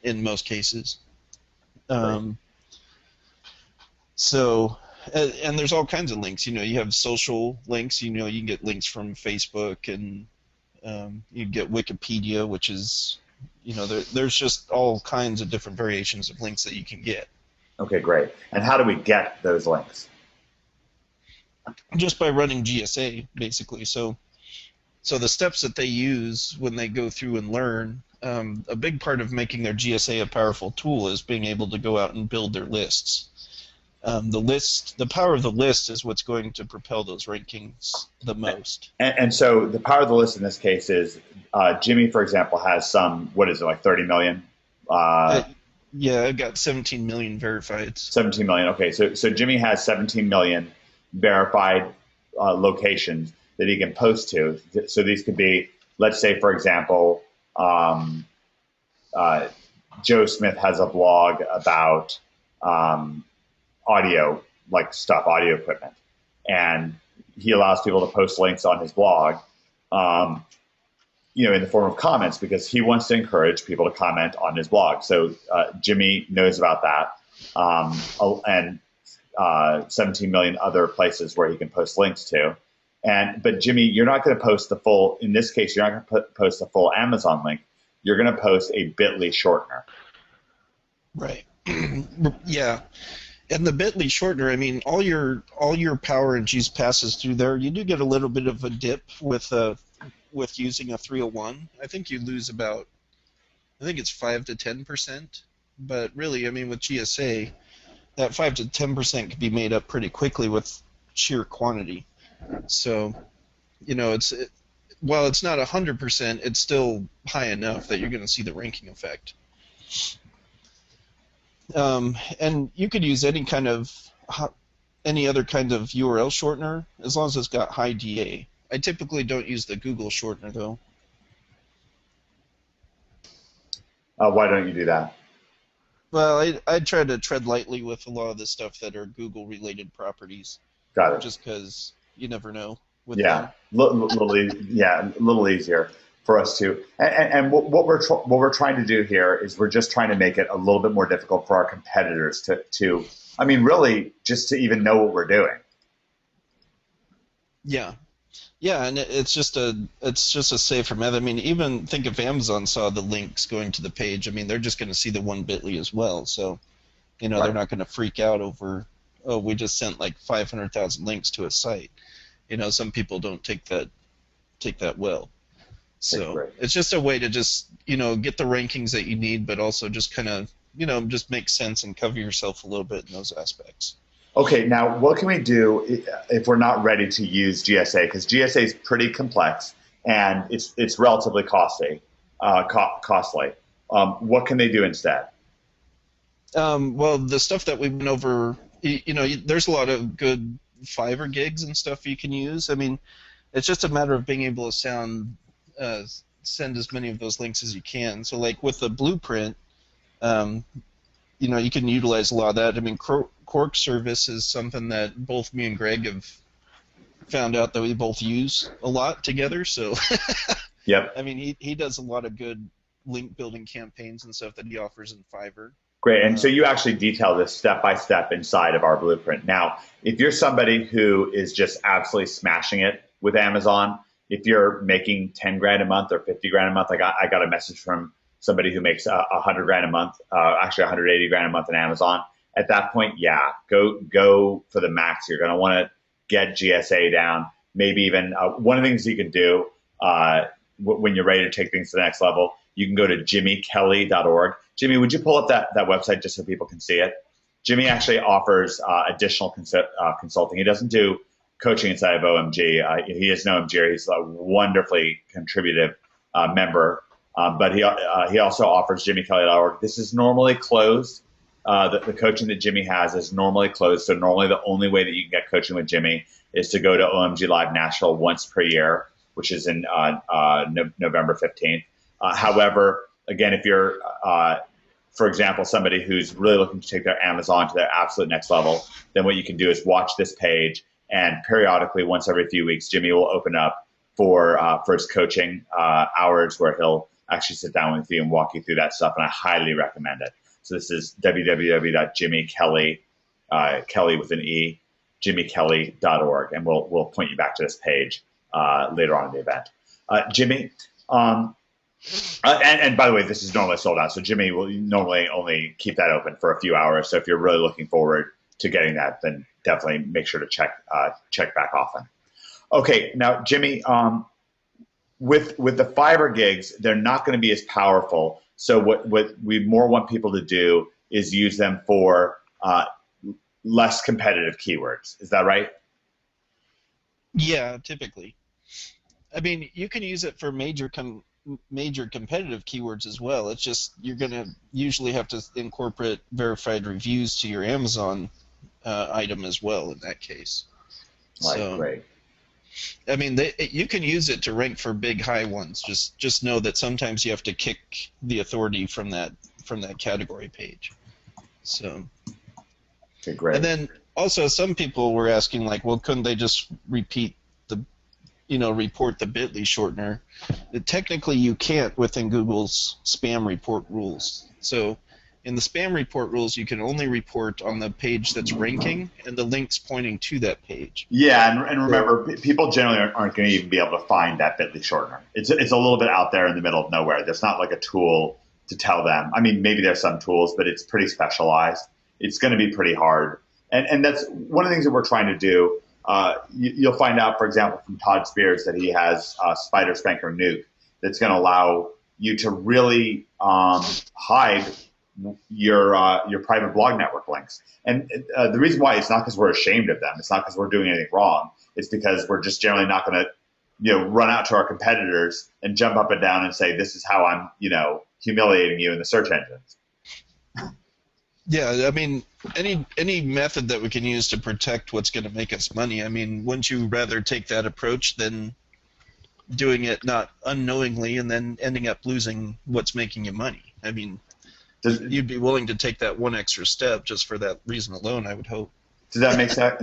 in most cases. So, and there's all kinds of links. You have social links. You can get links from Facebook, and you get Wikipedia, which is, there's just all kinds of different variations of links that you can get. Okay, great. And how do we get those links? Just by running GSA, basically. So the steps that they use when they go through and learn, a big part of making their GSA a powerful tool is being able to go out and build their lists. The power of the list is what's going to propel those rankings the most. And so the power of the list in this case is Jimmy, for example, has some, what is it, like 30 million? Yeah, I've got 17 million verified. 17 million. Okay, so Jimmy has 17 million verified locations that he can post to. So these could be, let's say, for example, Joe Smith has a blog about audio equipment, and he allows people to post links on his blog, in the form of comments, because he wants to encourage people to comment on his blog. So Jimmy knows about that, and 17 million other places where he can post links to. But Jimmy, you're not going to post the full. In this case, you're not going to post the full Amazon link. You're going to post a Bitly shortener. Right. Yeah. And the Bitly shortener, I mean, all your power and juice passes through there. You do get a little bit of a dip with using a 301. I think you lose about, I think it's 5 to 10%. But really, I mean, with GSA, that 5 to 10% can be made up pretty quickly with sheer quantity. So, while it's not 100%, it's still high enough that you're going to see the ranking effect. And you could use any other kind of URL shortener as long as it's got high DA. I typically don't use the Google shortener though. Why don't you do that? Well, I try to tread lightly with a lot of the stuff that are Google-related properties. Got it. Just because you never know with them. A little easier for us to. And what we're trying to do here is we're just trying to make it a little bit more difficult for our competitors to I mean, really, just to even know what we're doing. Yeah. Yeah, and it's just a safer method. I mean, even think if Amazon saw the links going to the page. I mean, they're just going to see the one Bitly as well. So, right. They're not going to freak out over, oh, we just sent like 500,000 links to a site. Some people don't take that well. So it's just a way to just get the rankings that you need, but also just kind of just make sense and cover yourself a little bit in those aspects. Okay, now what can we do if we're not ready to use GSA? Because GSA is pretty complex and it's relatively costly. What can they do instead? Well, the stuff that we went over, there's a lot of good Fiverr gigs and stuff you can use. I mean, it's just a matter of being able to send as many of those links as you can. So, like with the blueprint, you can utilize a lot of that. I mean, Quark service is something that both me and Greg have found out that we both use a lot together. So, yep. I mean, he does a lot of good link building campaigns and stuff that he offers in Fiverr. Great, and so you actually detail this step by step inside of our blueprint. Now, if you're somebody who is just absolutely smashing it with Amazon, if you're making 10 grand a month or 50 grand a month, I got a message from somebody who makes 100 grand a month, actually 180 grand a month on Amazon. At that point, yeah, go for the max. You're going to want to get GSA down. Maybe even one of the things you can do when you're ready to take things to the next level, you can go to jimmykelly.org. Jimmy, would you pull up that website just so people can see it? Jimmy actually offers additional consulting. He doesn't do coaching inside of OMG. He is an OMGer. He's a wonderfully contributive member. But he also offers jimmykelly.org. This is normally closed. The coaching that Jimmy has is normally closed. So normally the only way that you can get coaching with Jimmy is to go to OMG Live Nashville once per year, which is in November 15th. However, again, if you're, for example, somebody who's really looking to take their Amazon to their absolute next level, then what you can do is watch this page, and periodically, once every few weeks, Jimmy will open up for his coaching hours where he'll actually sit down with you and walk you through that stuff, and I highly recommend it. So this is www.jimmykelly, Kelly with an E, jimmykelly.org, and we'll point you back to this page later on in the event. Jimmy, and by the way, this is normally sold out, so Jimmy will normally only keep that open for a few hours. So if you're really looking forward to getting that, then definitely make sure to check back often. Okay, now Jimmy, with the Fiverr gigs, they're not going to be as powerful. So what we more want people to do is use them for less competitive keywords. Is that right? Yeah, typically. I mean, you can use it for major competitive keywords as well. It's just you're going to usually have to incorporate verified reviews to your Amazon item as well in that case. Right, so, great. I mean, you can use it to rank for big high ones. Just know that sometimes you have to kick the authority from that category page. So. Okay, great. And then also some people were asking like, well, couldn't they just report the Bitly shortener? Technically, you can't within Google's spam report rules. So In the spam report rules, you can only report on the page that's ranking and the links pointing to that page. Yeah, and remember, people generally aren't going to even be able to find that bit.ly shortener. It's a little bit out there in the middle of nowhere. There's not like a tool to tell them. I mean, maybe there's some tools, but it's pretty specialized. It's going to be pretty hard. And that's one of the things that we're trying to do. You'll find out, for example, from Todd Spears that he has Spider Spanker Nuke that's going to allow you to really hide your private blog network links. And the reason why, it's not because we're ashamed of them. It's not because we're doing anything wrong. It's because we're just generally not going to run out to our competitors and jump up and down and say, this is how I'm humiliating you in the search engines. Yeah, I mean, any method that we can use to protect what's going to make us money, I mean, wouldn't you rather take that approach than doing it not unknowingly and then ending up losing what's making you money? I mean, you'd be willing to take that one extra step just for that reason alone, I would hope. Does that make sense?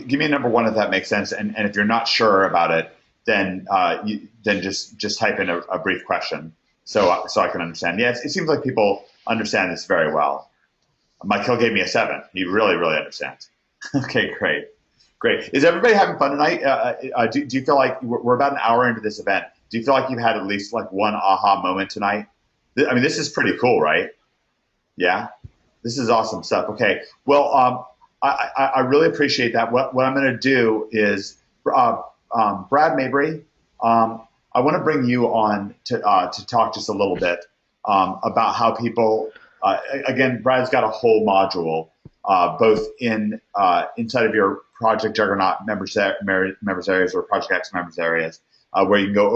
Give me a number one if that makes sense. And if you're not sure about it, then just type in a brief question so I can understand. Yeah, it seems like people understand this very well. Mike Hill gave me a 7. He really, really understands. Okay, great. Is everybody having fun tonight? Do you feel like we're about an hour into this event? Do you feel like you've had at least like one aha moment tonight? I mean, this is pretty cool, right? Yeah, this is awesome stuff. Okay, well, I really appreciate that. What I'm going to do is, Brad Mabry, I want to bring you on to talk just a little bit about how people. Again, Brad's got a whole module, both inside of your Project Juggernaut members areas or Project X members areas, where you can go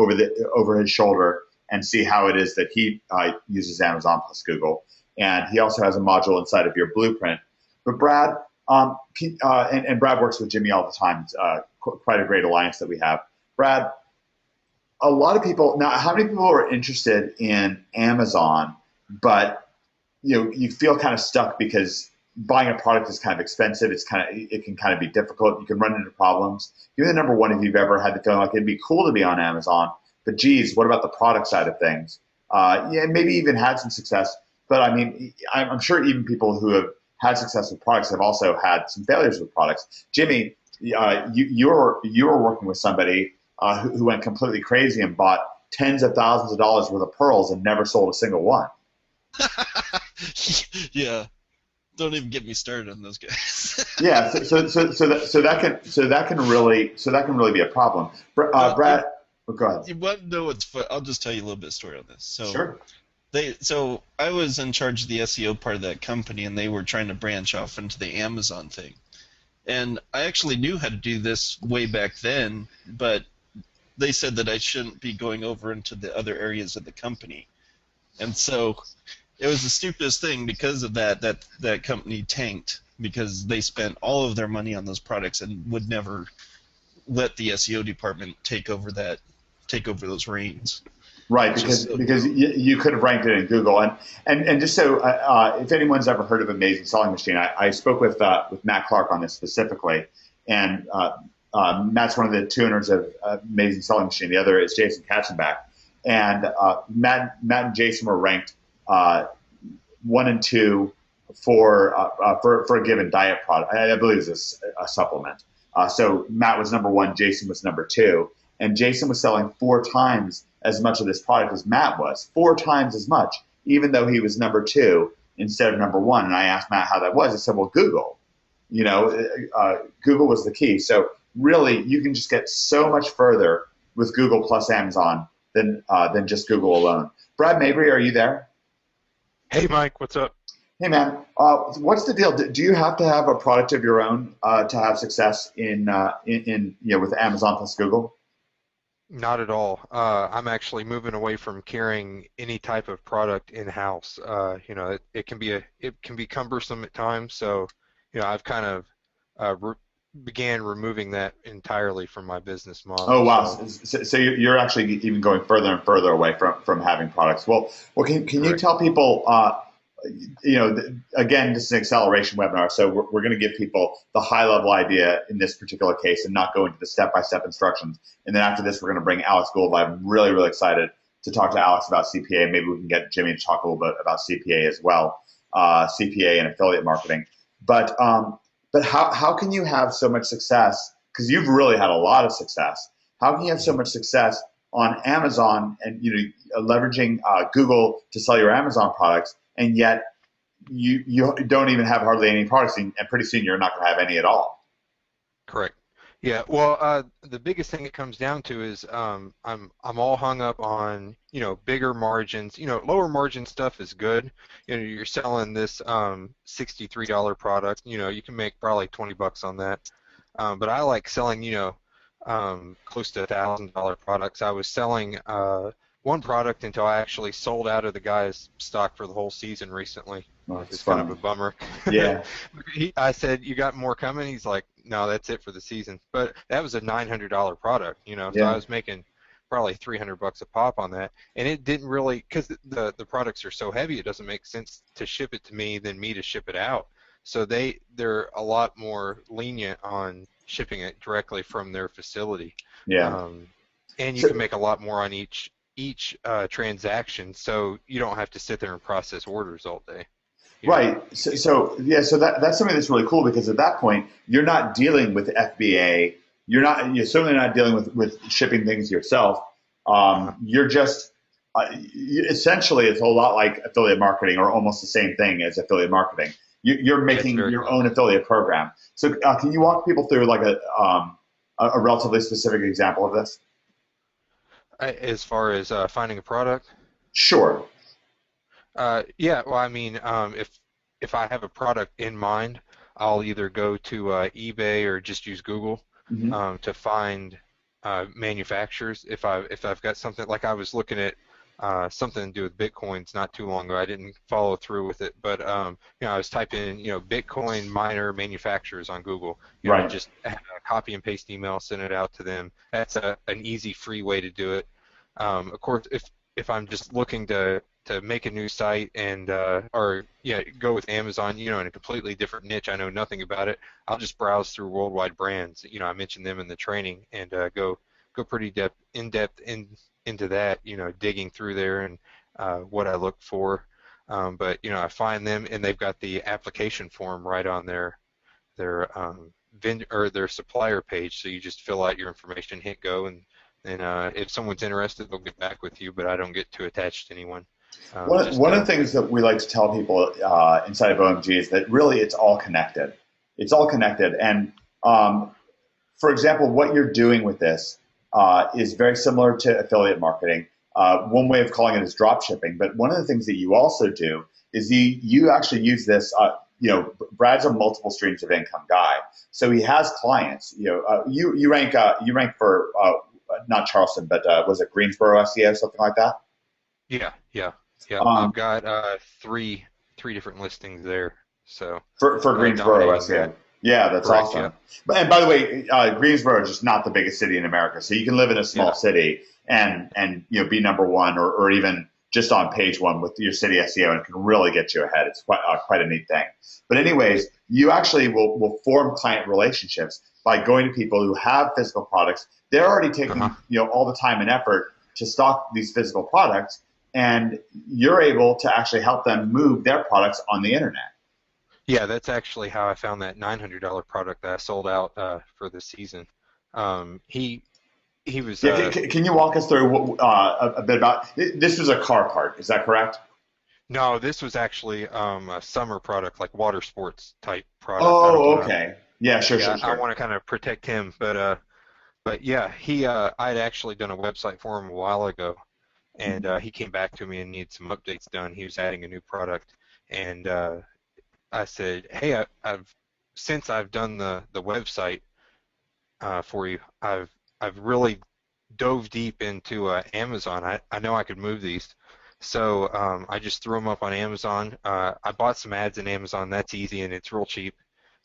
over his shoulder and see how it is that he uses Amazon plus Google. And he also has a module inside of your blueprint. But Brad, and Brad works with Jimmy all the time. It's quite a great alliance that we have. Brad, a lot of people now. How many people are interested in Amazon, but you feel kind of stuck because buying a product is kind of expensive. It can kind of be difficult. You can run into problems. Give me the number one if you've ever had the feeling like it'd be cool to be on Amazon, but geez, what about the product side of things? Yeah, maybe even had some success, but I mean, I'm sure even people who have had success with products have also had some failures with products. Jimmy, you're working with somebody who went completely crazy and bought tens of thousands of dollars worth of pearls and never sold a single one. Yeah, don't even get me started on those guys. Yeah, so that can really be a problem. Brad, go ahead. You want to know what's fun? I'll just tell you a little bit of story on this. So sure. So I was in charge of the SEO part of that company, and they were trying to branch off into the Amazon thing. And I actually knew how to do this way back then, but they said that I shouldn't be going over into the other areas of the company. And so it was the stupidest thing. Because of that company tanked because they spent all of their money on those products and would never let the SEO department take over those reins. Right, because you could have ranked it in Google, and just so if anyone's ever heard of Amazing Selling Machine, I spoke with Matt Clark on this specifically, and Matt's one of the two owners of Amazing Selling Machine. The other is Jason Katzenbach, and Matt and Jason were ranked 1 and 2 for a given diet product. I believe it was a supplement. So Matt was number 1, Jason was number 2, and Jason was selling 4 times as much of this product as Matt was, 4 times as much, even though he was number 2 instead of number 1. And I asked Matt how that was. I said, well, Google. Google was the key. So really, you can just get so much further with Google plus Amazon than just Google alone. Brad Mabry, are you there? Hey, Mike, what's up? Hey, man. What's the deal? Do you have to have a product of your own to have success in with Amazon plus Google? Not at all. I'm actually moving away from carrying any type of product in-house. It can be cumbersome at times. So, I've kind of began removing that entirely from my business model. Oh wow! So you're actually even going further and further away from having products. Well, can you tell people? Again, this is an acceleration webinar, so we're going to give people the high-level idea in this particular case and not go into the step-by-step instructions. And then after this, we're going to bring Alex Gould live. I'm really excited to talk to Alex about CPA. Maybe we can get Jimmy to talk a little bit about CPA as well. CPA and affiliate marketing. But how can you have so much success? Because you've really had a lot of success. How can you have so much success on Amazon and leveraging Google to sell your Amazon products, and yet you don't even have hardly any products, and pretty soon you're not going to have any at all? Correct. Yeah. Well, the biggest thing it comes down to is I'm all hung up on bigger margins. Lower margin stuff is good. You're selling this $63 product. You can make probably 20 bucks on that. But I like selling close to $1,000 products. I was selling one product until I actually sold out of the guy's stock for the whole season recently. Well, that's It's fun. kind of a bummer. Yeah. I said, "You got more coming?" He's like, "No, that's it for the season." But that was a $900 product, so I Yeah. was making probably 300 bucks a pop on that, and it didn't really, because the products are so heavy, it doesn't make sense to ship it to me than me to ship it out. So they're a lot more lenient on shipping it directly from their facility, Yeah. um, and you So, can make a lot more on each transaction, so you don't have to sit there and process orders all day. right. So that's something that's really cool, because at that point you're not dealing with FBA. You're certainly not dealing with shipping things yourself. Uh-huh. You're just essentially, it's a whole lot like affiliate marketing, or almost the same thing as affiliate marketing. You're Yeah, it's making very your close. own affiliate program. So can you walk people through like a relatively specific example of this? As far as finding a product, Sure. yeah. Well, I mean, if I have a product in mind, I'll either go to eBay or just use Google Hmm. to find manufacturers. If I've got something, like I was looking at something to do with Bitcoins not too long ago. I didn't follow through with it, but I was typing Bitcoin miner manufacturers on Google. Right. Just copy and paste email, send it out to them. That's an easy, free way to do it. Of course, if I'm just looking to make a new site and or go with Amazon, in a completely different niche, I know nothing about it. I'll just browse through worldwide brands. I mentioned them in the training, and go pretty in depth into that. Digging through there and what I look for. But I find them, and they've got the application form right on their vendor or their supplier page. So you just fill out your information, hit go, and then if someone's interested, they'll get back with you. But I don't get too attached to anyone. Just One of the things that we like to tell people inside of OMG is that really it's all connected. It's all connected. And for example, what you're doing with this is very similar to affiliate marketing. One way of calling it is drop shipping. But one of the things that you also do is you actually use this. Brad's a multiple streams of income guy, so he has clients. You rank for not Charleston, but was it Greensboro, SEO, something like that? Yeah. I've Um, got three different listings there, so for Greensboro, dominating that. SEO. Yeah, that's Correct. Yeah. awesome. And by the way, Greensboro is just not the biggest city in America, so you can live in a small Yeah. city and be number one, or even just on page one with your city SEO, and it can really get you ahead. It's quite a neat thing. But anyways, you actually will form client relationships by going to people who have physical products. They're already Uh-huh. taking all the time and effort to stock these physical products, and you're able to actually help them move their products on the internet. Yeah, that's actually how I found that $900 product that I sold out for the season. He was Yeah, can you walk us through a bit about this? Was a car part, is that correct? no, this was actually a summer product, like water sports type product. I don't Oh, want to. okay. Yeah, sure, Yeah, sure, I sure. want to kind of protect him, but yeah, I'd actually done a website for him a while ago, and Mhm. he came back to me and needed some updates done. He was adding a new product, and I said, hey, I've since I've done the website for you, I've really dove deep into Amazon. I know I could move these, so I just threw them up on Amazon. I bought some ads in Amazon. That's easy and it's real cheap.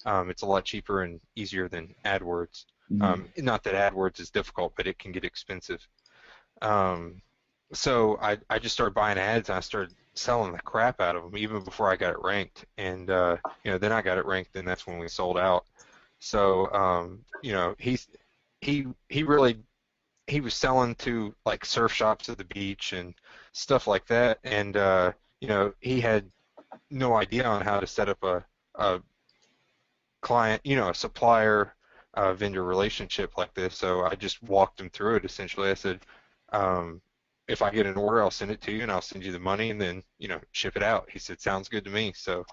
It's a lot cheaper and easier than AdWords. Mhm. Not that AdWords is difficult, but it can get expensive. Um, so I just started buying ads and I started selling the crap out of them even before I got it ranked. And then I got it ranked, and that's when we sold out. So he really he was selling to like surf shops at the beach and stuff like that. And he had no idea on how to set up a client, a supplier vendor relationship like this. So I just walked him through it essentially. I said, um, if I get an order, I'll send it to you and I'll send you the money and then, ship it out. He said, sounds good to me. So,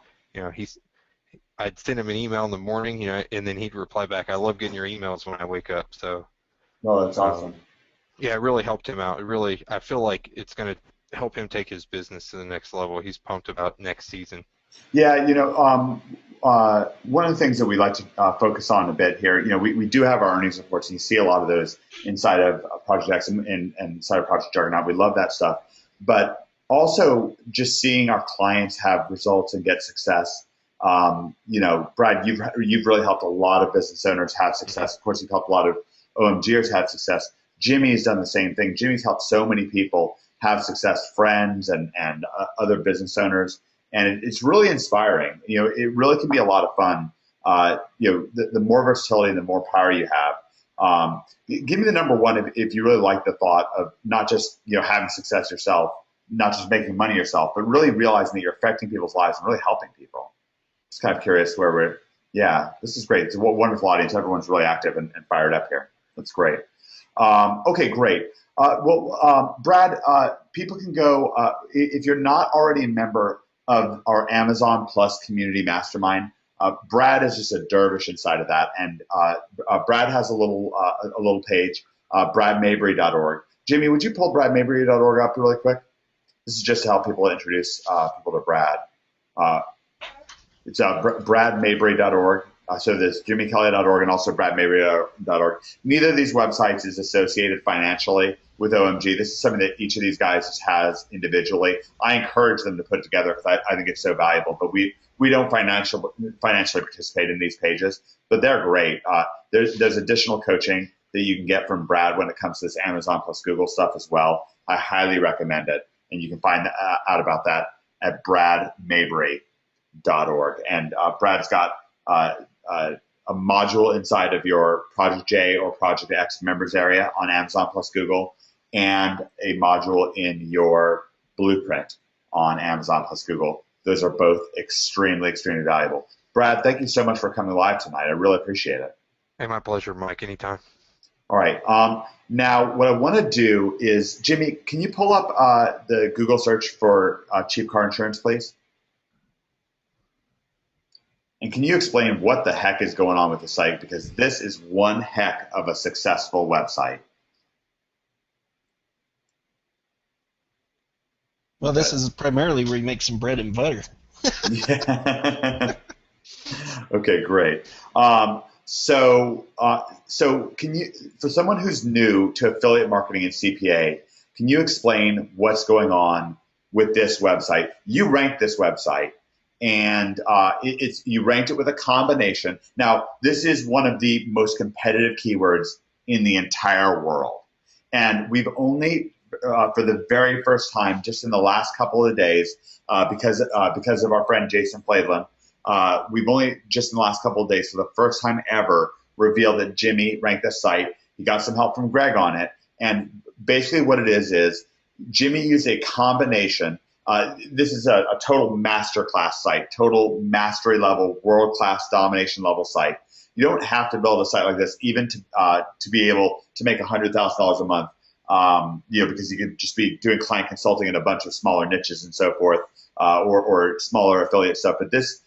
I'd send him an email in the morning, and then he'd reply back, I love getting your emails when I wake up. So, No, that's awesome. um, yeah, it really helped him out. I feel like it's going to help him take his business to the next level. He's pumped about next season. Yeah, one of the things that we like to focus on a bit here, we do have our earnings reports, and you see a lot of those inside of Project X and inside of Project Juggernaut. We love that stuff. But also just seeing our clients have results and get success. Brad, you've really helped a lot of business owners have success. Of course, you've helped a lot of OMGers have success. Jimmy's done the same thing. Jimmy's helped so many people have success, friends and other business owners. And it's really inspiring. It really can be a lot of fun. The more versatility and the more power you have. Give me the number one if you really like the thought of not just having success yourself, not just making money yourself, but really realizing that you're affecting people's lives and really helping people. Just kind of curious where we're. Yeah, this is great. It's a wonderful audience. Everyone's really active and fired up here. That's great. Okay, great. Brad, people can go if you're not already a member of our Amazon Plus Community Mastermind. Brad is just a dervish inside of that, and Brad has a little page, bradmabry.org. Jimmy, would you pull bradmabry.org up really quick? This is just to help people introduce people to Brad. It's bradmabry.org. So there's jimmykelly.org and also bradmabry.org. Neither of these websites is associated financially with OMG. This is something that each of these guys just has individually. I encourage them to put it together because I think it's so valuable. But we don't financially participate in these pages, but they're great. There's additional coaching that you can get from Brad when it comes to this Amazon plus Google stuff as well. I highly recommend it, and you can find out about that at bradmabry.org. And Brad's got a module inside of your Project J or Project X members area on Amazon plus Google, and a module in your Blueprint on Amazon plus Google. Those are both extremely, extremely valuable. Brad, thank you so much for coming live tonight. I really appreciate it. Hey, my pleasure, Mike. Anytime. All right. Now, what I want to do is, Jimmy, can you pull up the Google search for cheap car insurance, please? And can you explain what the heck is going on with the site? Because this is one heck of a successful website. Well, this is primarily where you make some bread and butter. Yeah. Okay, great. So can you, for someone who's new to affiliate marketing and CPA, can you explain what's going on with this website? You ranked this website, and you ranked it with a combination. Now, this is one of the most competitive keywords in the entire world, and we've only for the very first time, just in the last couple of days, because of our friend Jason Flavelin, we've only just in the last couple of days, for the first time ever, revealed that Jimmy ranked the site. He got some help from Greg on it, and basically what it is Jimmy used a combination. This is a total masterclass site, total mastery level, world-class domination level site. You don't have to build a site like this even to be able to make $100,000 a month. Because you could just be doing client consulting in a bunch of smaller niches and so forth, or smaller affiliate stuff. But this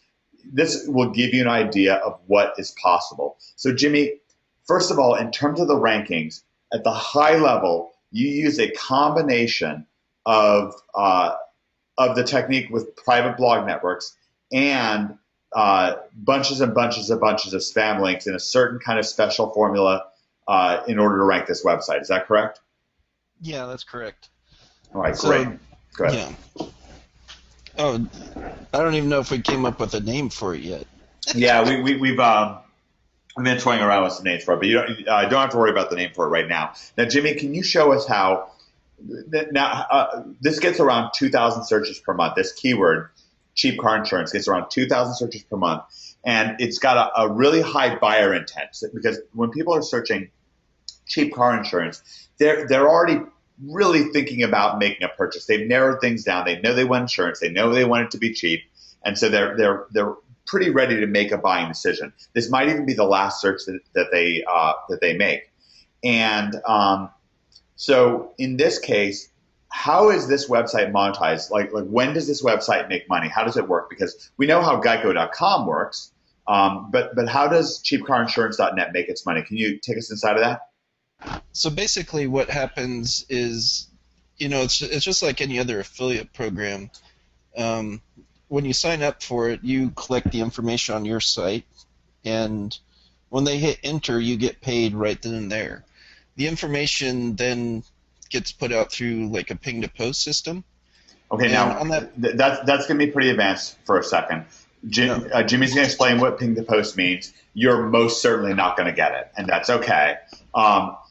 will give you an idea of what is possible. So, Jimmy, first of all, in terms of the rankings, at the high level, you use a combination of the technique with private blog networks and bunches and bunches and bunches of spam links in a certain kind of special formula in order to rank this website. Is that correct? Yeah, that's correct. All right, great. Go ahead. Yeah. Oh, I don't even know if we came up with a name for it yet. Yeah, we've been toying around with some names for it, but you don't have to worry about the name for it right now. Now, Jimmy, can you show us how? Now, this gets around 2,000 searches per month. This keyword, cheap car insurance, gets around 2,000 searches per month, and it's got a really high buyer intent, because when people are searching cheap car insurance, they're already really thinking about making a purchase. They've narrowed things down. They know they want insurance. They know they want it to be cheap. and so they're pretty ready to make a buying decision. This might even be the last search that they make. And so in this case, how is this website monetized? Like when does this website make money? How does it work? Because we know how Geico.com works, but how does cheapcarinsurance.net make its money? Can you take us inside of that? So basically what happens is, it's just like any other affiliate program. When you sign up for it, you collect the information on your site, and when they hit enter, you get paid right then and there. The information then gets put out through like a ping to post system. Okay, now that's going to be pretty advanced for a second. Jimmy's going to explain what ping to post means. You're most certainly not going to get it, and that's okay.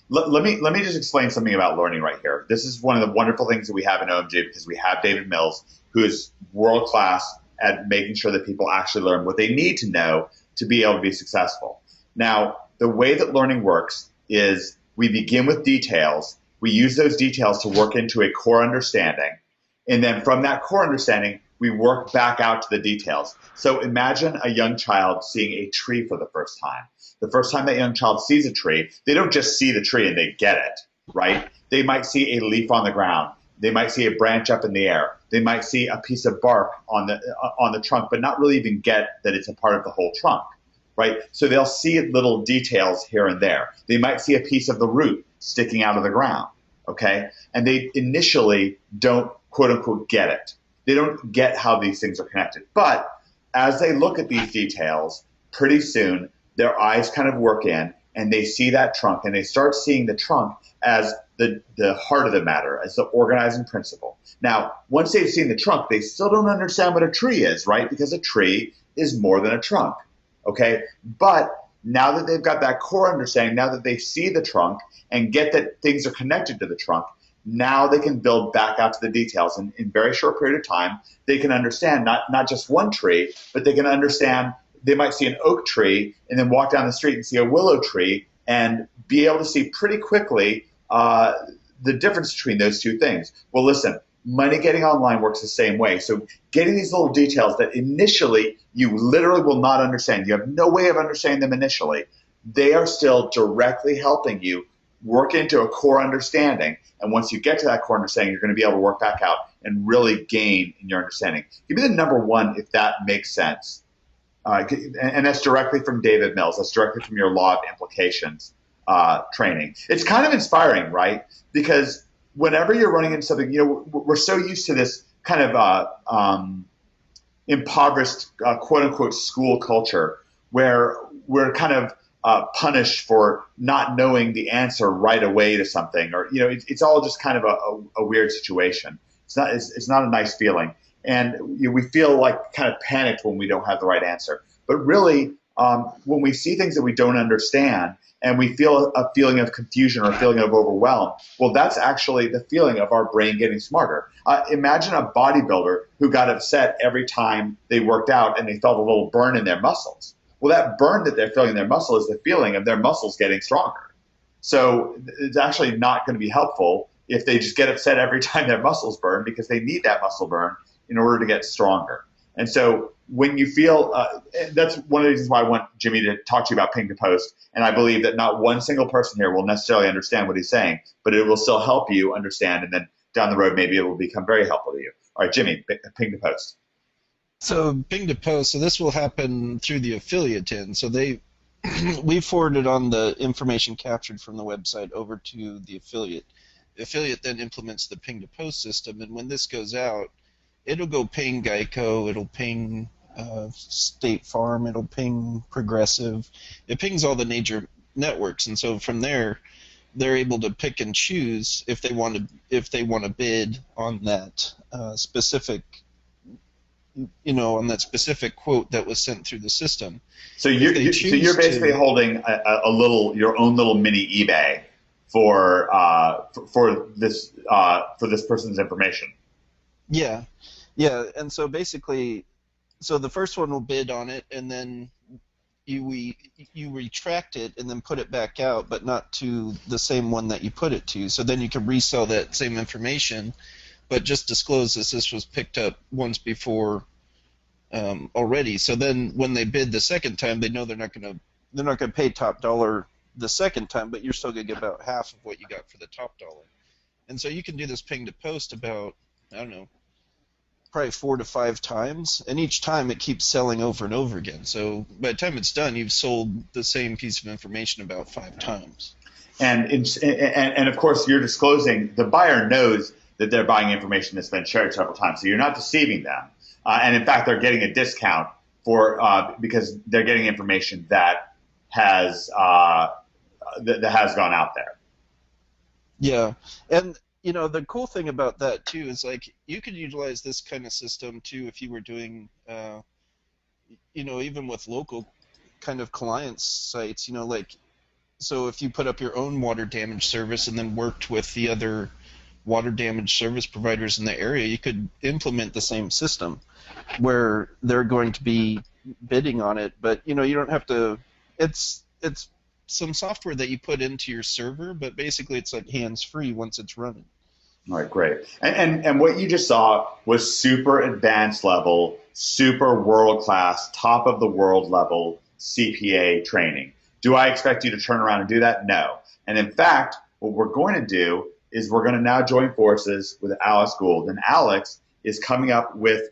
Let me just explain something about learning right here. This is one of the wonderful things that we have in OMG, because we have David Mills, who is world class at making sure that people actually learn what they need to know to be able to be successful. Now, the way that learning works is we begin with details. We use those details to work into a core understanding. And then from that core understanding, we work back out to the details. So imagine a young child seeing a tree for the first time. The first time that young child sees a tree, they don't just see the tree and they get it, right? They might see a leaf on the ground. They might see a branch up in the air. They might see a piece of bark on the trunk, but not really even get that it's a part of the whole trunk, right? So they'll see little details here and there. They might see a piece of the root sticking out of the ground, okay? And they initially don't, quote unquote, get it. They don't get how these things are connected. But as they look at these details, pretty soon their eyes kind of work in, and they see that trunk, and they start seeing the trunk as the heart of the matter, as the organizing principle. Now, once they've seen the trunk, they still don't understand what a tree is, right? Because a tree is more than a trunk, okay? But now that they've got that core understanding, now that they see the trunk and get that things are connected to the trunk, now they can build back out to the details. And in a very short period of time, they can understand not just one tree, but they can understand. They might see an oak tree and then walk down the street and see a willow tree and be able to see pretty quickly the difference between those two things. Well, listen, money getting online works the same way. So getting these little details that initially you literally will not understand, you have no way of understanding them initially, they are still directly helping you work into a core understanding. And once you get to that core understanding, you're going to be able to work back out and really gain in your understanding. Give me the number one if that makes sense. And that's directly from David Mills. That's directly from your Law of Implications training. It's kind of inspiring, right? Because whenever you're running into something, we're so used to this kind of impoverished, quote unquote, school culture where we're kind of punished for not knowing the answer right away to something, or it's all just kind of a weird situation. It's not a nice feeling. And we feel like kind of panicked when we don't have the right answer. But really, when we see things that we don't understand and we feel a feeling of confusion or a feeling of overwhelm, well, that's actually the feeling of our brain getting smarter. Imagine a bodybuilder who got upset every time they worked out and they felt a little burn in their muscles. Well, that burn that they're feeling in their muscle is the feeling of their muscles getting stronger. So it's actually not going to be helpful if they just get upset every time their muscles burn, because they need that muscle burn in order to get stronger. And so when you feel, that's one of the reasons why I want Jimmy to talk to you about ping to post. And I believe that not one single person here will necessarily understand what he's saying, but it will still help you understand. And then down the road, maybe it will become very helpful to you. All right, Jimmy, ping to post. So ping to post, so this will happen through the affiliate end. So we forwarded on the information captured from the website over to the affiliate. The affiliate then implements the ping to post system, and when this goes out, it'll go ping Geico, it'll ping State Farm, it'll ping Progressive. It pings all the major networks, and so from there, they're able to pick and choose if they want to bid on that specific, on that specific quote that was sent through the system. So you're basically holding your own little mini eBay for this person's information. Yeah, and so basically, the first one will bid on it, and then you retract it and then put it back out, but not to the same one that you put it to. So then you can resell that same information, but just disclose this was picked up once before already. So then when they bid the second time, they know they're not gonna pay top dollar the second time, but you're still gonna get about half of what you got for the top dollar. And so you can do this ping to post about, I don't know, probably 4 to 5 times, and each time it keeps selling over and over again. So by the time it's done, you've sold the same piece of information about 5 times. And of course, you're disclosing, the buyer knows that they're buying information that's been shared several times, so you're not deceiving them. And in fact, they're getting a discount for because they're getting information that has that has gone out there. Yeah, and the cool thing about that too is like you could utilize this kind of system too if you were doing, even with local kind of clients sites, like. So if you put up your own water damage service and then worked with the other water damage service providers in the area, you could implement the same system where they're going to be bidding on it. But you don't have to. It's some software that you put into your server, but basically it's like hands-free once it's running. All right, great. And what you just saw was super advanced level, super world-class, top of the world level CPA training. Do I expect you to turn around and do that? No. And in fact, what we're going to do is we're going to now join forces with Alex Gould. And Alex is coming up with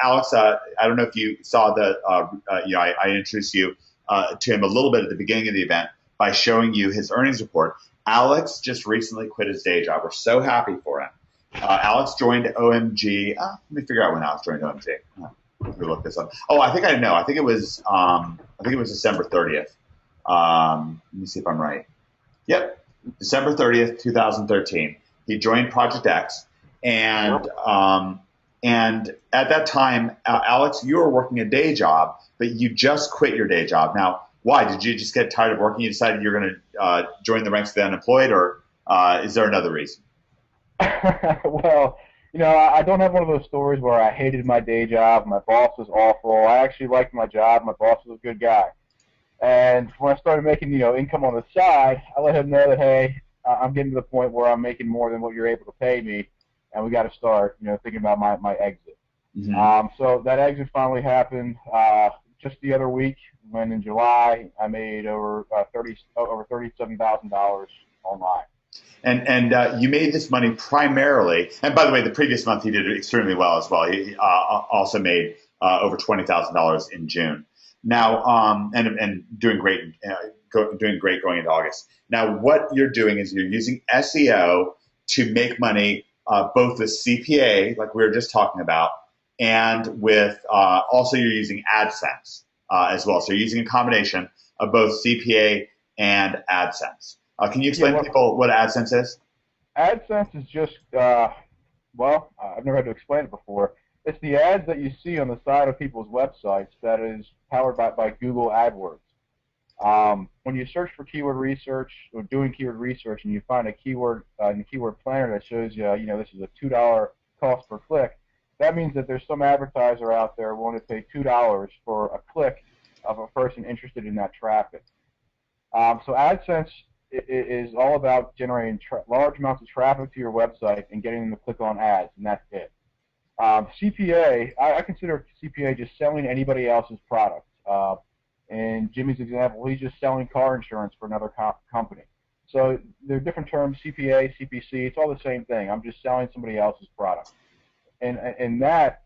Alex, I don't know if you saw I introduced you to him a little bit at the beginning of the event by showing you his earnings report. Alex just recently quit his day job. We're so happy for him. Alex joined OMG. Let me figure out when Alex joined OMG. Let me look this up. Oh, I think I know. I think it was December 30th. Let me see if I'm right. Yep, December 30th, 2013. He joined Project X, and at that time, Alex, you were working a day job, but you just quit your day job. Now, why? Did you just get tired of working? You decided you're going to join the ranks of the unemployed, or is there another reason? Well, I don't have one of those stories where I hated my day job, my boss was awful. I actually liked my job. My boss was a good guy. And when I started making, income on the side, I let him know that, hey, I'm getting to the point where I'm making more than what you're able to pay me, and we got to start, thinking about my exit. Mm-hmm. So that exit finally happened just the other week, when in July I made over $37,000 online. And you made this money primarily, and by the way, the previous month he did extremely well as well. He also made over $20,000 in June. Now, and doing great going into August. Now, what you're doing is you're using SEO to make money, both with CPA, like we were just talking about, and with also you're using AdSense as well. So you're using a combination of both CPA and AdSense. Can you explain to people what AdSense is? AdSense is just, I've never had to explain it before. It's the ads that you see on the side of people's websites that is powered by Google AdWords. When you search for keyword research or doing keyword research and you find a keyword in the keyword planner that shows you, this is a $2 cost per click, that means that there's some advertiser out there willing to pay $2 for a click of a person interested in that traffic. So AdSense is all about generating large amounts of traffic to your website and getting them to click on ads, and that's it. CPA, I consider CPA just selling anybody else's product. In Jimmy's example, he's just selling car insurance for another company. So there are different terms, CPA, CPC, it's all the same thing. I'm just selling somebody else's product. And that,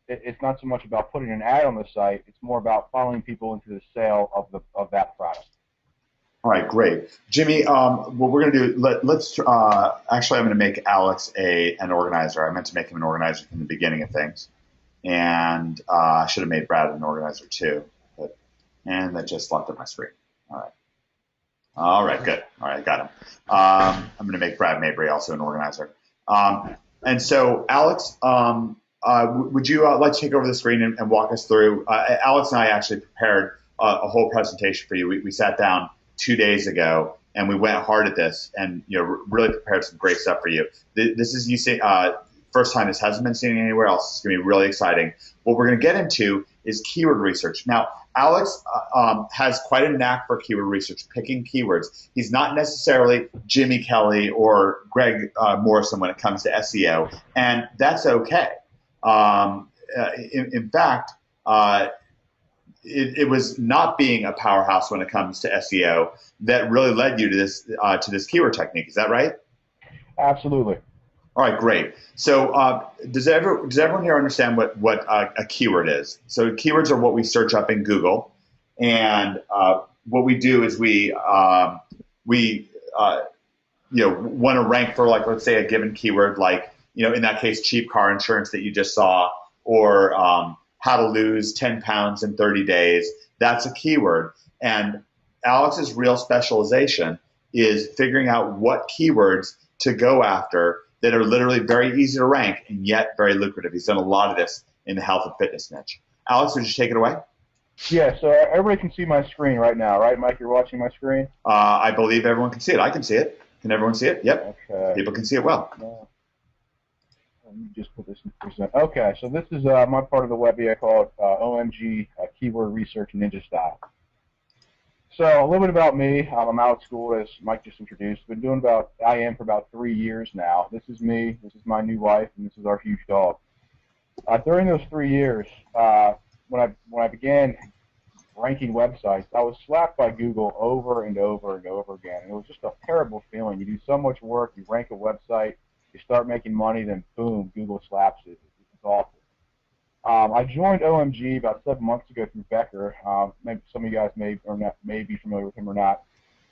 it's not so much about putting an ad on the site, it's more about following people into the sale of that product. All right, great. Jimmy, what we're going to do, let's actually, I'm going to make Alex an organizer. I meant to make him an organizer from the beginning of things. And I should have made Brad an organizer too. And that just locked up my screen. All right. All right, good. All right, got him. I'm going to make Brad Mabry also an organizer. And so, Alex, would you like to take over the screen and walk us through? Alex and I actually prepared a whole presentation for you. We sat down 2 days ago and we went hard at this and really prepared some great stuff for you. This is first time this hasn't been seen anywhere else. It's going to be really exciting. What we're going to get into is keyword research. Now, Alex has quite a knack for keyword research, picking keywords. He's not necessarily Jimmy Kelly or Greg Morrison when it comes to SEO, and that's okay. in fact, it was not being a powerhouse when it comes to SEO that really led you to this keyword technique. Is that right? Absolutely. All right, great. So does everyone here understand what a keyword is? So keywords are what we search up in Google, and what we do is we want to rank for, like, let's say a given keyword, like, in that case, cheap car insurance that you just saw, or how to lose 10 pounds in 30 days. That's a keyword. And Alex's real specialization is figuring out what keywords to go after that are literally very easy to rank and yet very lucrative. He's done a lot of this in the health and fitness niche. Alex, would you take it away? Yeah, so everybody can see my screen right now, right, Mike? You're watching my screen? I believe everyone can see it. I can see it. Can everyone see it? Yep. Okay. People can see it well. Let me just put this in percent. Okay, so this is my part of the web I call it OMG Keyword Research Ninja Style. So a little bit about me. I'm Alex Gould, as Mike just introduced. Been doing IM for about 3 years now. This is me. This is my new wife, and this is our huge dog. During those 3 years, when I began ranking websites, I was slapped by Google over and over and over again. And it was just a terrible feeling. You do so much work, you rank a website, you start making money, then boom, Google slaps it. It's awful. I joined OMG about 7 months ago through Becker. Maybe some of you guys may be familiar with him or not.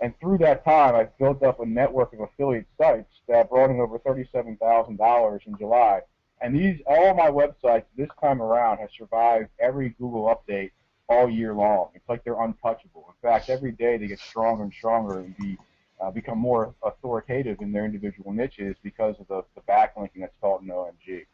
And through that time, I've built up a network of affiliate sites that brought in over $37,000 in July. And all my websites this time around have survived every Google update all year long. It's like they're untouchable. In fact, every day they get stronger and stronger and become more authoritative in their individual niches because of the backlinking that's taught in OMG.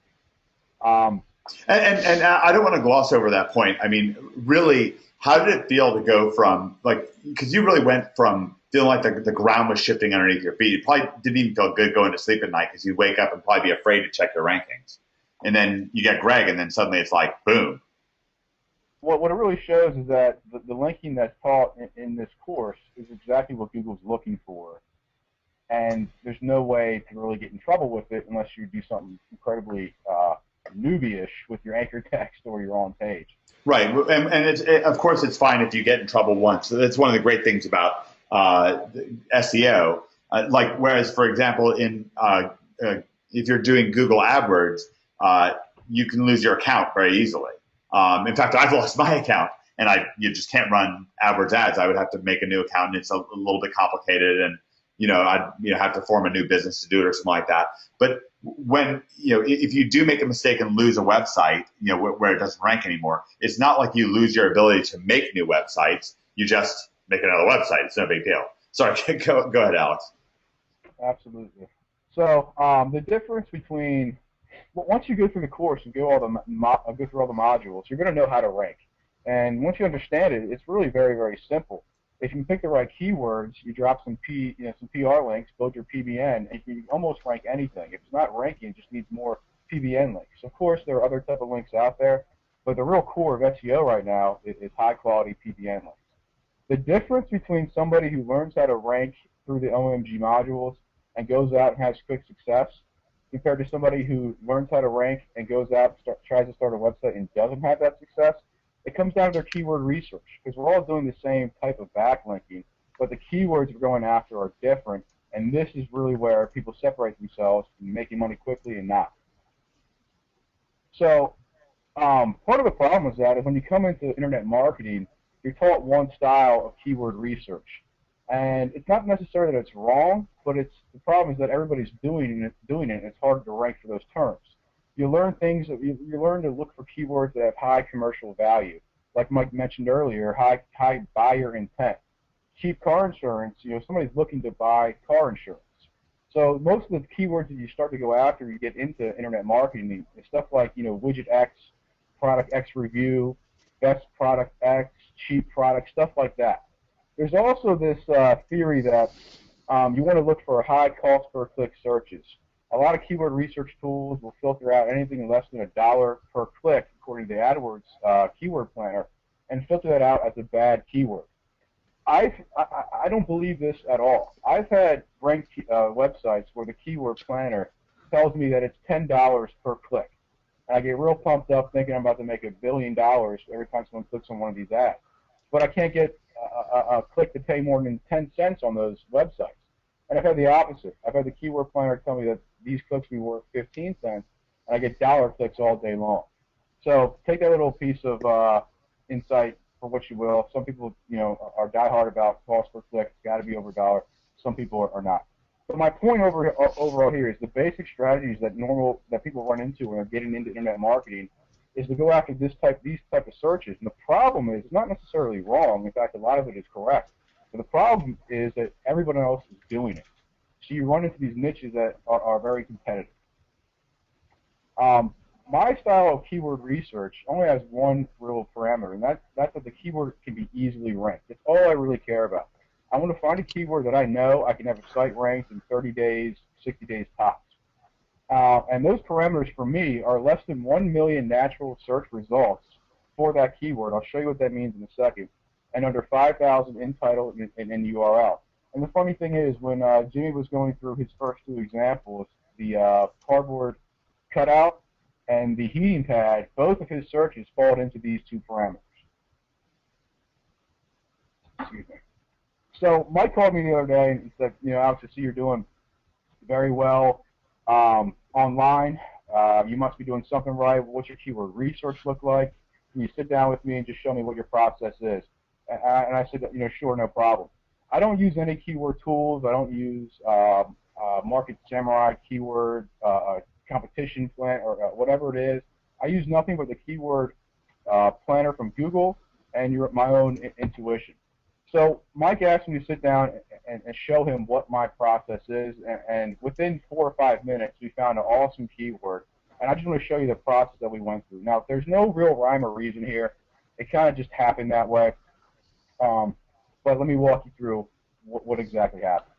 And I don't want to gloss over that point. I mean, really, how did it feel to go from, like, because you really went from feeling like the ground was shifting underneath your feet. You probably didn't even feel good going to sleep at night because you'd wake up and probably be afraid to check your rankings. And then you get Greg, and then suddenly it's like, boom. What it really shows is that the linking that's taught in this course is exactly what Google's looking for. And there's no way to really get in trouble with it unless you do something incredibly newbie-ish with your anchor text or your on page. Right, and of course it's fine if you get in trouble once. So that's one of the great things about SEO. Like, whereas, for example, if you're doing Google AdWords, you can lose your account very easily. In fact, I've lost my account, and you just can't run AdWords ads. I would have to make a new account, and it's a little bit complicated, and I'd have to form a new business to do it or something like that. But when if you do make a mistake and lose a website, where it doesn't rank anymore, it's not like you lose your ability to make new websites. You just make another website. It's no big deal. Sorry, go ahead, Alex. Absolutely. So the difference between once you go through the course and go through all the modules, you're going to know how to rank. And once you understand it, it's really very, very simple. If you pick the right keywords, you drop some PR links, build your PBN, and you can almost rank anything. If it's not ranking, it just needs more PBN links. Of course, there are other type of links out there, but the real core of SEO right now is high-quality PBN links. The difference between somebody who learns how to rank through the OMG modules and goes out and has quick success compared to somebody who learns how to rank and goes out and tries to start a website and doesn't have that success, it comes down to their keyword research, because we're all doing the same type of backlinking, but the keywords we're going after are different, and this is really where people separate themselves from making money quickly and not. So part of the problem with that is when you come into internet marketing, you're taught one style of keyword research. And it's not necessarily that it's wrong, but the problem is that everybody's doing it, and it's hard to rank for those terms. You learn things that you learn to look for keywords that have high commercial value, like Mike mentioned earlier, high buyer intent. Cheap car insurance, somebody's looking to buy car insurance. So most of the keywords that you start to go after, you get into internet marketing, stuff like widget X, product X review, best product X, cheap product, stuff like that. There's also this theory that you want to look for high cost per click searches. A lot of keyword research tools will filter out anything less than $1 per click, according to the AdWords keyword planner, and filter that out as a bad keyword. I don't believe this at all. I've had ranked websites where the keyword planner tells me that it's $10 per click. And I get real pumped up thinking I'm about to make $1 billion every time someone clicks on one of these ads. But I can't get a click to pay more than 10 cents on those websites. And I've had the opposite. I've had the keyword planner tell me that these clicks will be worth 15 cents, and I get dollar clicks all day long. So take that little piece of insight for what you will. Some people, are diehard about cost per click. It's got to be over a dollar. Some people are not. But my point overall here is the basic strategies that people run into when they're getting into internet marketing is to go after these type of searches. And the problem is, it's not necessarily wrong. In fact, a lot of it is correct. But the problem is that everyone else is doing it. So you run into these niches that are very competitive. My style of keyword research only has one real parameter, and that's that the keyword can be easily ranked. That's all I really care about. I want to find a keyword that I know I can have a site ranked in 30 days, 60 days tops. And those parameters for me are less than 1 million natural search results for that keyword. I'll show you what that means in a second. And under 5,000 in title and in URL. And the funny thing is, when Jimmy was going through his first two examples, the cardboard cutout and the heating pad, both of his searches fall into these two parameters. Excuse me. So Mike called me the other day and said, Alex, I see you're doing very well online. You must be doing something right. What's your keyword research look like? Can you sit down with me and just show me what your process is? And I said, sure, no problem. I don't use any keyword tools. I don't use Market Samurai keyword competition plan or whatever it is. I use nothing but the keyword planner from Google and my own intuition. So Mike asked me to sit down and show him what my process is, and within 4 or 5 minutes, we found an awesome keyword. And I just want to show you the process that we went through. Now, there's no real rhyme or reason here. It kind of just happened that way. But let me walk you through what exactly happened.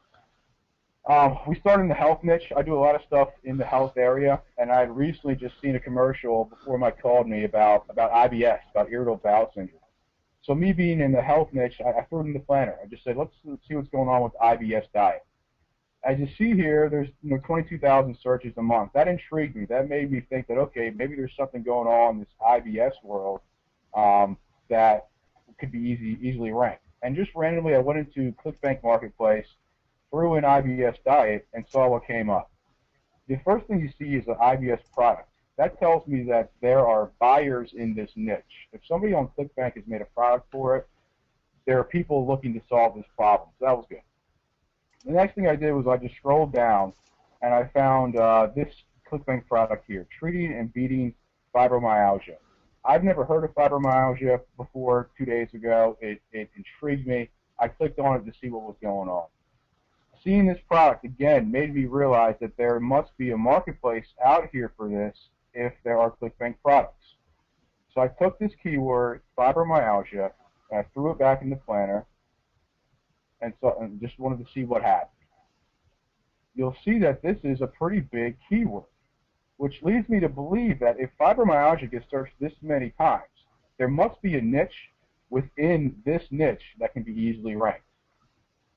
We started in the health niche. I do a lot of stuff in the health area, and I had recently just seen a commercial before Mike called me about IBS, about irritable bowel syndrome. So me being in the health niche, I threw it in the planner. I just said, let's see what's going on with IBS diet. As you see here, there's 22,000 searches a month. That intrigued me. That made me think that, okay, maybe there's something going on in this IBS world that could be easily ranked. And just randomly, I went into ClickBank Marketplace, threw in IBS diet, and saw what came up. The first thing you see is an IBS product. That tells me that there are buyers in this niche. If somebody on ClickBank has made a product for it, there are people looking to solve this problem. So that was good. The next thing I did was I just scrolled down, and I found this ClickBank product here, treating and beating fibromyalgia. I've never heard of fibromyalgia before 2 days ago. It intrigued me. I clicked on it to see what was going on. Seeing this product, again, made me realize that there must be a marketplace out here for this if there are ClickBank products. So I took this keyword, fibromyalgia, and I threw it back in the planner, and just wanted to see what happened. You'll see that this is a pretty big keyword, which leads me to believe that if fibromyalgia gets searched this many times, there must be a niche within this niche that can be easily ranked.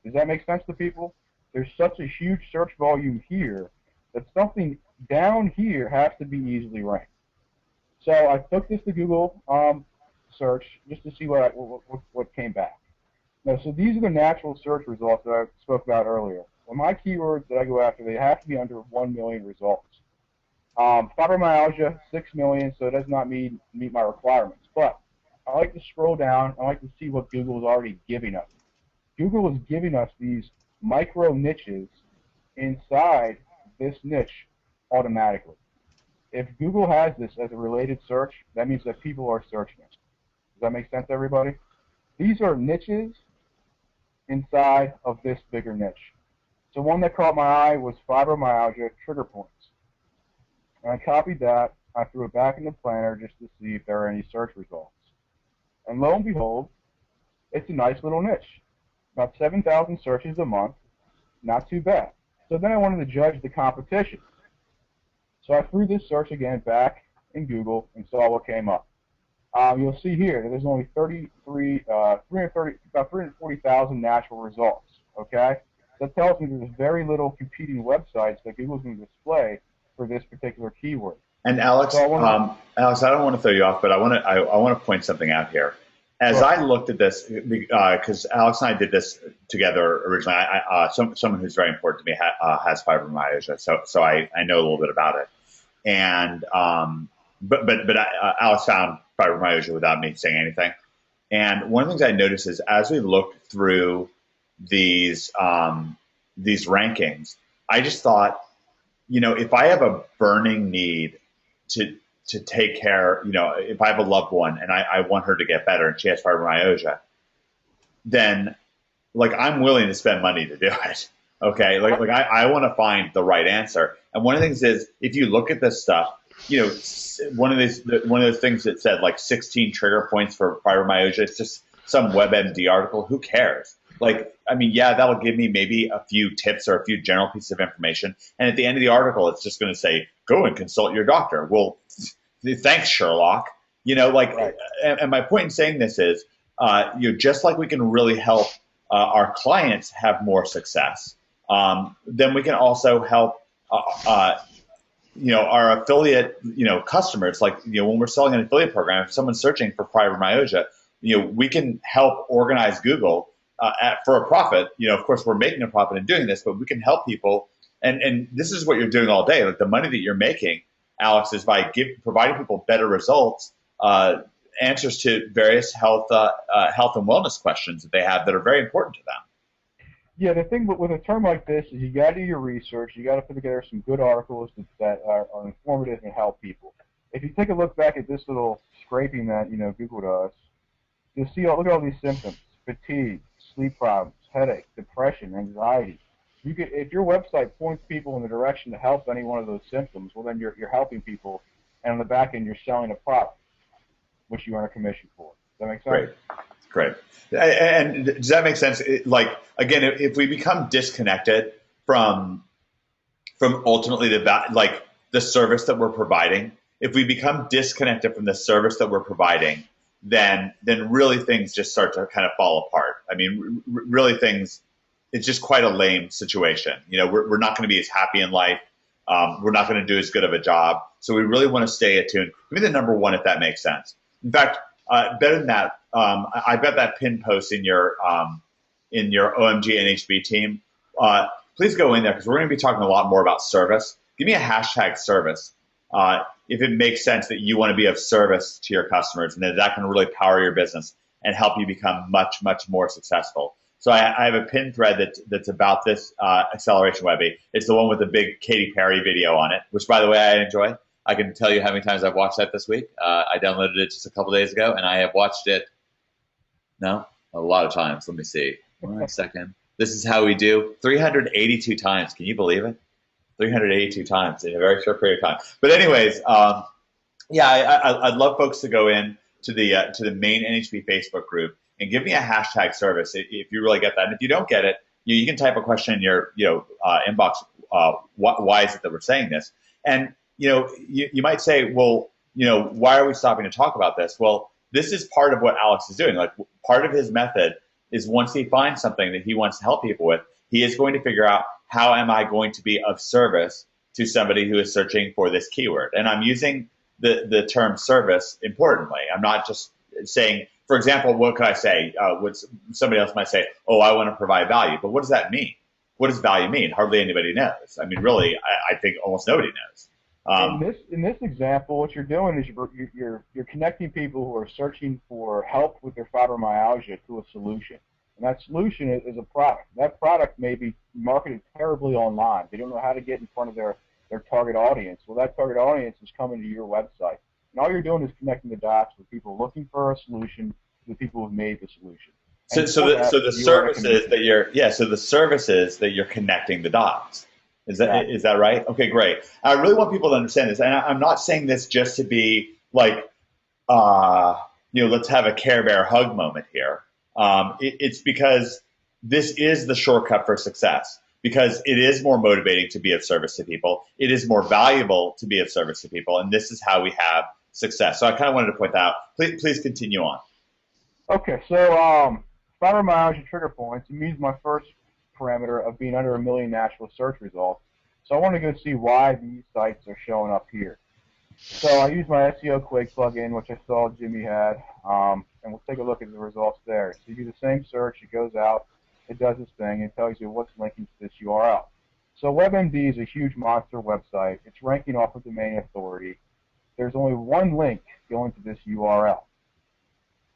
Does that make sense to people? There's such a huge search volume here that something down here has to be easily ranked. So I took this to Google search just to see what came back. Now, so these are the natural search results that I spoke about earlier. Well, my keywords that I go after, they have to be under 1 million results. Fibromyalgia, 6 million, so it does not meet my requirements. But I like to scroll down. I like to see what Google is already giving us. Google is giving us these micro niches inside this niche automatically. If Google has this as a related search, that means that people are searching it. Does that make sense, everybody? These are niches inside of this bigger niche. So one that caught my eye was fibromyalgia trigger points. And I copied that. I threw it back in the planner just to see if there are any search results. And lo and behold, it's a nice little niche. About 7,000 searches a month, not too bad. So then I wanted to judge the competition. So I threw this search again back in Google and saw what came up. You'll see here that there's only about 340,000 natural results. Okay, that tells me there's very little competing websites that Google's going to display for this particular keyword. And Alex, So I want Alex, I don't want to throw you off, but I want to point something out here. As I looked at this, because Alex and I did this together originally, someone who's very important to me has fibromyalgia, so I know a little bit about it. And but Alex found fibromyalgia without me saying anything. And one of the things I noticed is as we looked through these rankings, I just thought, if I have a burning need to take care, if I have a loved one and I want her to get better and she has fibromyalgia, then like I'm willing to spend money to do it. Okay, like I want to find the right answer. And one of the things is if you look at this stuff, one of those things that said like 16 trigger points for fibromyalgia, it's just some WebMD article. Who cares? Like, I mean, yeah, that'll give me maybe a few tips or a few general pieces of information. And at the end of the article, it's just going to say, go and consult your doctor. Well, thanks, Sherlock. Right. And my point in saying this is, just like we can really help our clients have more success, then we can also help, our affiliate, customers. Like, when we're selling an affiliate program, if someone's searching for fibromyalgia, we can help organize Google for a profit. Of course, we're making a profit in doing this, but we can help people. And this is what you're doing all day. Like the money that you're making, Alex, is by providing people better results, answers to various health and wellness questions that they have that are very important to them. Yeah, the thing with a term like this is you got to do your research. You got to put together some good articles that are informative and help people. If you take a look back at this little scraping that Google does, you'll see look at all these symptoms: fatigue, sleep problems, headache, depression, anxiety. If your website points people in the direction to help any one of those symptoms, well, then you're helping people, and on the back end you're selling a product, which you earn a commission for. Does that make sense? Great. And does that make sense? Like, again, if we become disconnected from ultimately the service that we're providing, if we become disconnected from the service that we're providing, then really things just start to kind of fall apart. I mean, really things, it's just quite a lame situation. We're not going to be as happy in life. We're not going to do as good of a job. So we really want to stay attuned. Give me the number one, if that makes sense. In fact, better than that, I've got that pin post in your OMG NHB team. Please go in there because we're going to be talking a lot more about service. Give me a hashtag service if it makes sense that you want to be of service to your customers and that can really power your business and help you become much, much more successful. So I have a pin thread that's about this acceleration Webby. It's the one with the big Katy Perry video on it, which, by the way, I enjoy. I can tell you how many times I've watched that this week. I downloaded it just a couple days ago, and I have watched it, a lot of times. Let me see. 1 second. This is how we do. 382 times. Can you believe it? 382 times in a very short period of time. But anyways, I'd love folks to go in to the main NHB Facebook group and give me a hashtag service if you really get that. And if you don't get it, you can type a question in your inbox. Why is it that we're saying this? And you might say, well, why are we stopping to talk about this? Well, this is part of what Alex is doing. Like, part of his method is once he finds something that he wants to help people with, he is going to figure out, how am I going to be of service to somebody who is searching for this keyword? And I'm using the term service importantly. I'm not just saying, for example, what could I say? Somebody else might say, oh, I want to provide value. But what does that mean? What does value mean? Hardly anybody knows. I mean, really, I think almost nobody knows. In this example, what you're doing is you're connecting people who are searching for help with their fibromyalgia to a solution, and that solution is a product. That product may be marketed terribly online. They don't know how to get in front of their target audience. Well, that target audience is coming to your website, and all you're doing is connecting the dots with people looking for a solution to the people who've made the solution. So the service is that you're connecting the dots. Is that right? Okay, great. I really want people to understand this, and I'm not saying this just to be like, let's have a Care Bear hug moment here. It's because this is the shortcut for success. Because it is more motivating to be of service to people. It is more valuable to be of service to people, and this is how we have success. So I kind of wanted to point that out. Please continue on. Okay, so fibromyalgia trigger points. You use my first parameter of being under 1 million natural search results. So I want to go see why these sites are showing up here. So I use my SEO Quake plugin, which I saw Jimmy had, and we'll take a look at the results there. So you do the same search, it goes out, it does its thing, it tells you what's linking to this URL. So WebMD is a huge monster website. It's ranking off of domain authority. There's only one link going to this URL.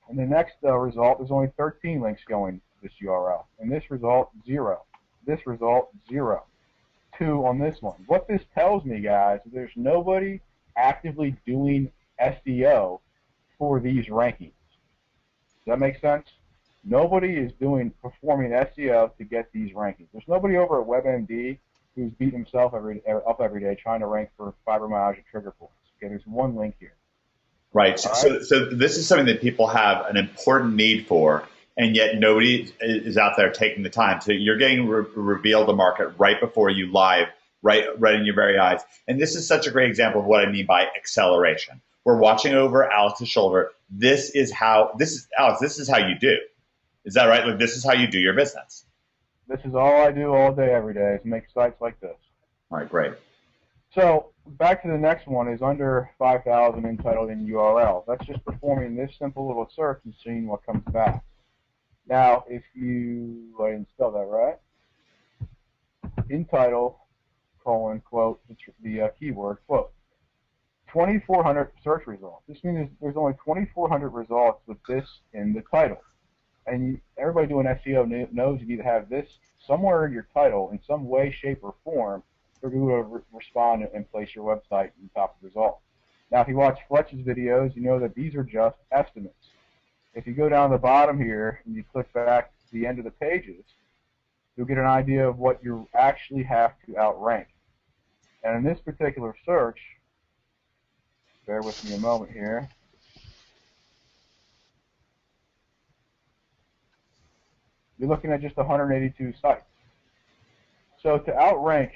In the next result, there's only 13 links going to this URL. And this result, 0. This result, 0. 2 on this one. What this tells me, guys, is there's nobody actively doing SEO for these rankings. Does that make sense? Nobody is performing SEO to get these rankings. There's nobody over at WebMD who's beating himself up every day trying to rank for fibromyalgia trigger points. Okay, there's one link here. Right. So this is something that people have an important need for, and yet nobody is out there taking the time. So you're getting revealed the market right before you live, right in your very eyes. And this is such a great example of what I mean by acceleration. We're watching over Alex's shoulder. Alex, this is how you do. Is that right? Like, this is how you do your business. This is all I do all day, every day, is make sites like this. All right, great. So back to the next one is under 5,000 entitled in URL. That's just performing this simple little search and seeing what comes back. Now, if you, I didn't spell that right, entitle, colon, quote, the keyword, quote, 2,400 search results. This means there's only 2,400 results with this in the title. And everybody doing SEO knows you need to have this somewhere in your title in some way, shape, or form for Google to respond and place your website in the top of results. Now, if you watch Fletch's videos, you know that these are just estimates. If you go down the bottom here and you click back to the end of the pages, you'll get an idea of what you actually have to outrank. And in this particular search, bear with me a moment here. You're looking at just 182 sites. So to outrank,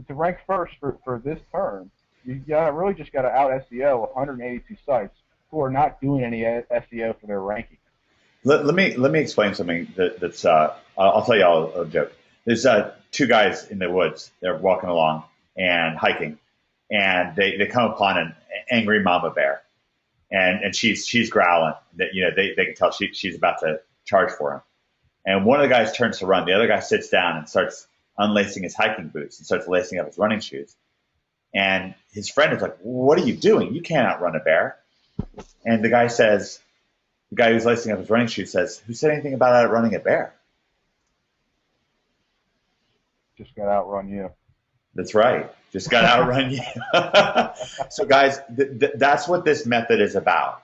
to rank first for this term, you really just got to out SEO 182 sites who are not doing any SEO for their ranking. Let me explain something that's I'll tell you all a joke. There's two guys in the woods. They're walking along and hiking, and they come upon an angry mama bear, and she's growling. That they can tell she's about to charge for him. And one of the guys turns to run. The other guy sits down and starts unlacing his hiking boots and starts lacing up his running shoes. And his friend is like, "What are you doing? You can't outrun a bear." And the guy who's lacing up his running shoes says, "Who said anything about outrunning a bear?" Just got to outrun you. That's right. Just got to outrun you. So guys, that's what this method is about.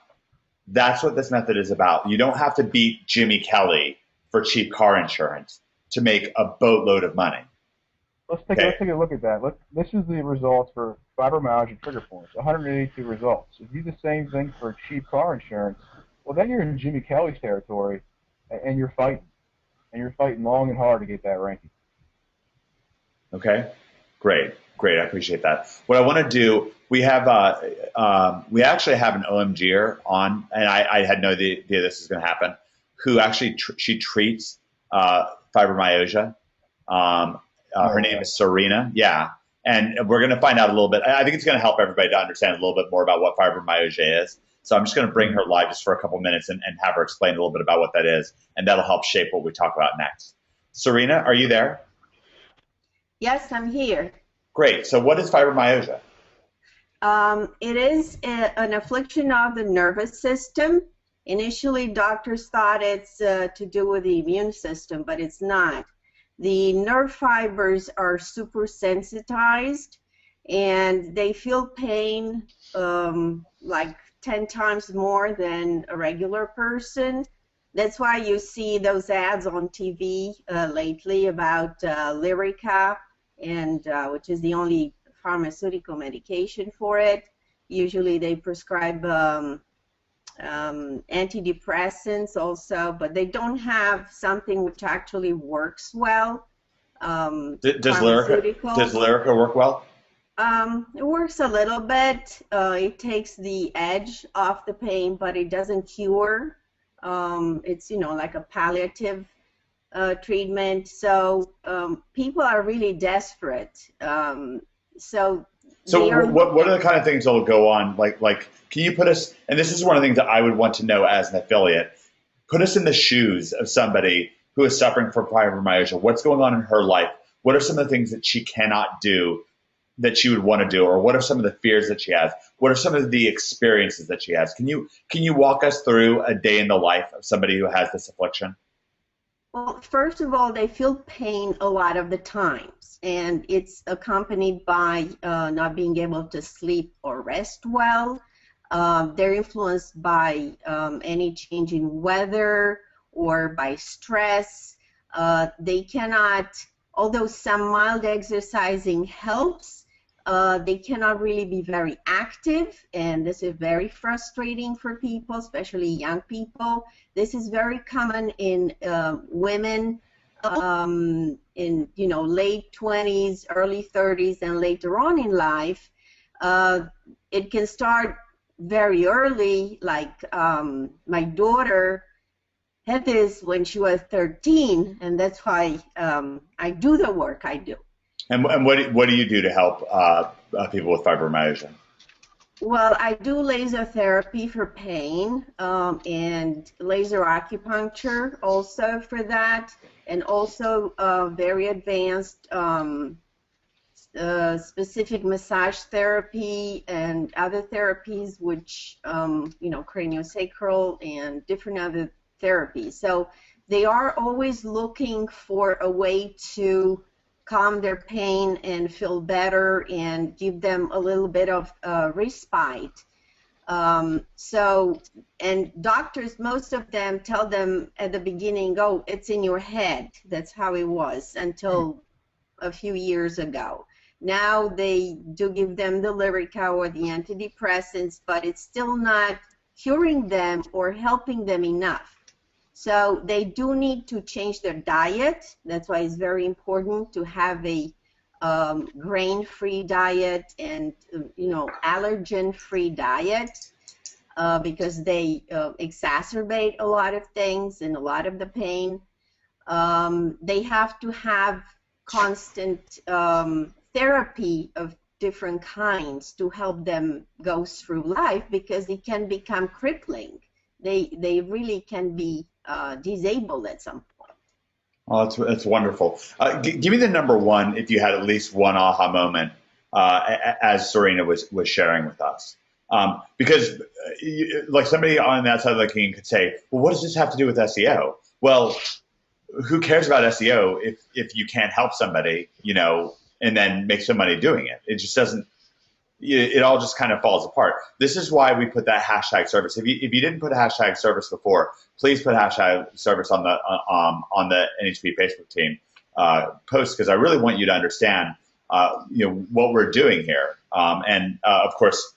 That's what this method is about. You don't have to beat Jimmy Kelly for cheap car insurance to make a boatload of money. Let's take a look at that. This is the results for fibromyalgia trigger points, 182 results. If you do the same thing for cheap car insurance, well, then you're in Jimmy Kelly's territory, and you're fighting. And you're fighting long and hard to get that ranking. Okay, great. I appreciate that. What I want to do, we actually have an OMGer on, and I had no idea this is going to happen, who actually she treats fibromyalgia. Her name is Serena. Yeah. And we're going to find out a little bit. I think it's going to help everybody to understand a little bit more about what fibromyalgia is. So I'm just going to bring her live just for a couple minutes and have her explain a little bit about what that is. And that'll help shape what we talk about next. Serena, are you there? Yes, I'm here. Great. So what is fibromyalgia? It is an affliction of the nervous system. Initially, doctors thought it's to do with the immune system, but it's not. The nerve fibers are super sensitized, and they feel pain like 10 times more than a regular person. That's why you see those ads on TV lately about Lyrica, and which is the only pharmaceutical medication for it. Usually they prescribe antidepressants also, but they don't have something which actually works well. Does Lyrica work well? It works a little bit. It takes the edge off the pain, but it doesn't cure. It's like a palliative treatment. So people are really desperate. So So what are the kind of things that will go on? Like, can you put us? And this is one of the things that I would want to know as an affiliate. Put us in the shoes of somebody who is suffering from fibromyalgia. What's going on in her life? What are some of the things that she cannot do that she would want to do, or what are some of the fears that she has? What are some of the experiences that she has? Can you walk us through a day in the life of somebody who has this affliction? Well, first of all, they feel pain a lot of the times, and it's accompanied by not being able to sleep or rest well. They're influenced by any change in weather or by stress. They cannot, although some mild exercising helps, they cannot really be very active, and this is very frustrating for people, especially young people. This is very common in women in late 20s, early 30s, and later on in life. It can start very early, like my daughter had this when she was 13, and that's why I do the work I do. And what do you do to help people with fibromyalgia? Well, I do laser therapy for pain and laser acupuncture also for that, and also very advanced specific massage therapy and other therapies, which, craniosacral and different other therapies. So they are always looking for a way to calm their pain and feel better and give them a little bit of respite. And doctors, most of them tell them at the beginning, oh, it's in your head. That's how it was until a few years ago. Now they do give them the Lyrica or the antidepressants, but it's still not curing them or helping them enough. So they do need to change their diet. That's why it's very important to have a grain-free diet and allergen-free diet because they exacerbate a lot of things and a lot of the pain. They have to have constant therapy of different kinds to help them go through life because it can become crippling. They really can be disabled at some point. Oh, that's wonderful. Give me the number one if you had at least one aha moment as Serena was sharing with us. Because like somebody on that side of the king could say, well, what does this have to do with SEO? Well, who cares about SEO if you can't help somebody, and then make some money doing it? It just doesn't. It all just kind of falls apart. This is why we put that hashtag service. If you didn't put a hashtag service before, please put hashtag service on the NHP Facebook team post, because I really want you to understand what we're doing here. And of course,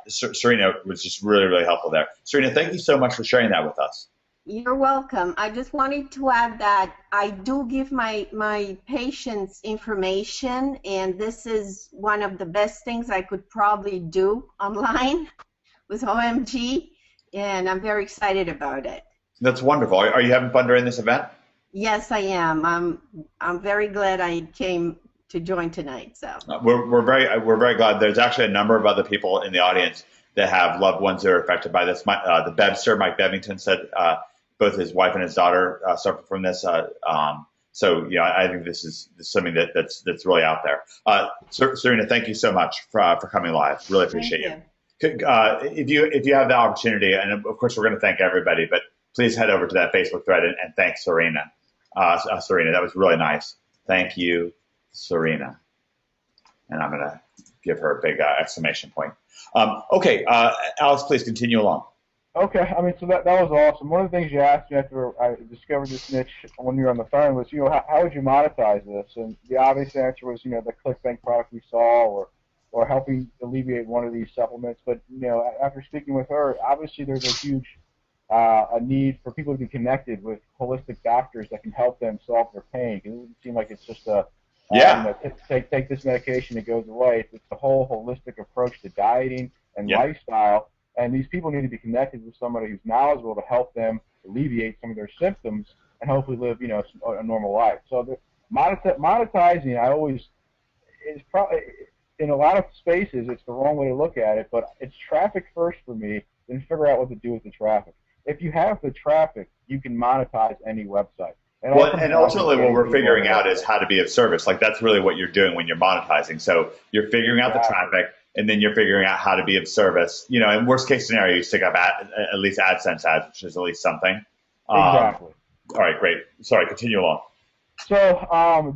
Serena was just really, really helpful there. Serena, thank you so much for sharing that with us. You're welcome. I just wanted to add that I do give my patients information, and this is one of the best things I could probably do online with OMG, and I'm very excited about it. That's wonderful. Are you having fun during this event? Yes, I am. I'm very glad I came to join tonight. So we're very glad. There's actually a number of other people in the audience that have loved ones that are affected by this. The Bebster, Mike Bevington, said both his wife and his daughter suffer from this. So I think this is something that's really out there. Serena, thank you so much for coming live. Really appreciate you. If you have the opportunity, and of course we're going to thank everybody, but please head over to that Facebook thread and thank Serena. Serena, that was really nice. Thank you, Serena. And I'm going to give her a big exclamation point. Okay, Alex, please continue along. Okay, so that was awesome. One of the things you asked me after I discovered this niche when you were on the phone was, how would you monetize this? And the obvious answer was, the ClickBank product we saw, or helping alleviate one of these supplements. But after speaking with her, obviously there's a huge a need for people to be connected with holistic doctors that can help them solve their pain. It doesn't seem like it's just take this medication, it goes away. It's a whole holistic approach to dieting and lifestyle. And these people need to be connected with somebody who's knowledgeable to help them alleviate some of their symptoms and hopefully live, a normal life. So monetizing, is probably, in a lot of spaces, it's the wrong way to look at it, but it's traffic first for me, then figure out what to do with the traffic. If you have the traffic, you can monetize any website. Well, and ultimately what we're figuring out is how to be of service. Like that's really what you're doing when you're monetizing. So you're figuring out the traffic, and then you're figuring out how to be of service. You know, in worst case scenario, you stick up at least AdSense ads, which is at least something. Exactly. All right, great. Sorry, continue along. So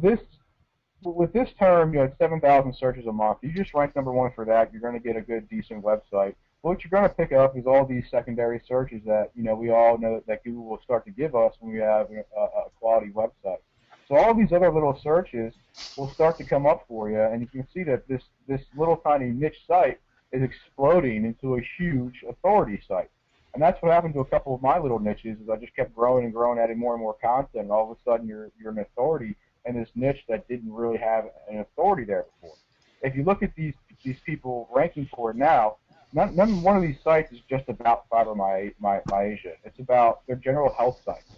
with this term, you know, 7,000 searches a month. You just rank #1 for that. You're going to get a good, decent website. What you're going to pick up is all these secondary searches that, you know, we all know that Google will start to give us when we have a quality website. So all these other little searches will start to come up for you, and you can see that this little tiny niche site is exploding into a huge authority site. And that's what happened to a couple of my little niches. Is I just kept growing and growing, adding more and more content, and all of a sudden you're an authority in this niche that didn't really have an authority there before. If you look at these people ranking for it now, none one of these sites is just about fibromyalgia. It's about their general health sites.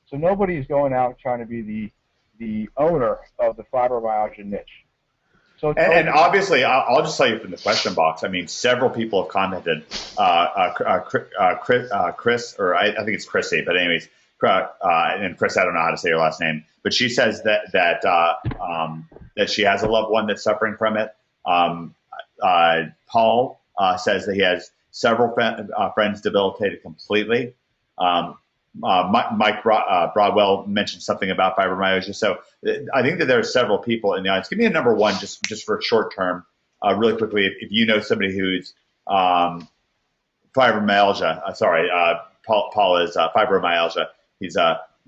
So nobody is going out trying to be the owner of the fibromyalgia niche. So and obviously, I'll just tell you from the question box. I mean, several people have commented. Chris, or I think it's Chrissy, but anyways, and Chris, I don't know how to say your last name, but she says that she has a loved one that's suffering from it. Paul says that he has several friends debilitated completely. Mike Broadwell mentioned something about fibromyalgia. So I think that there are several people in the audience. Give me a #1 just for short term, really quickly. If you know somebody who's fibromyalgia, Paul is fibromyalgia. He's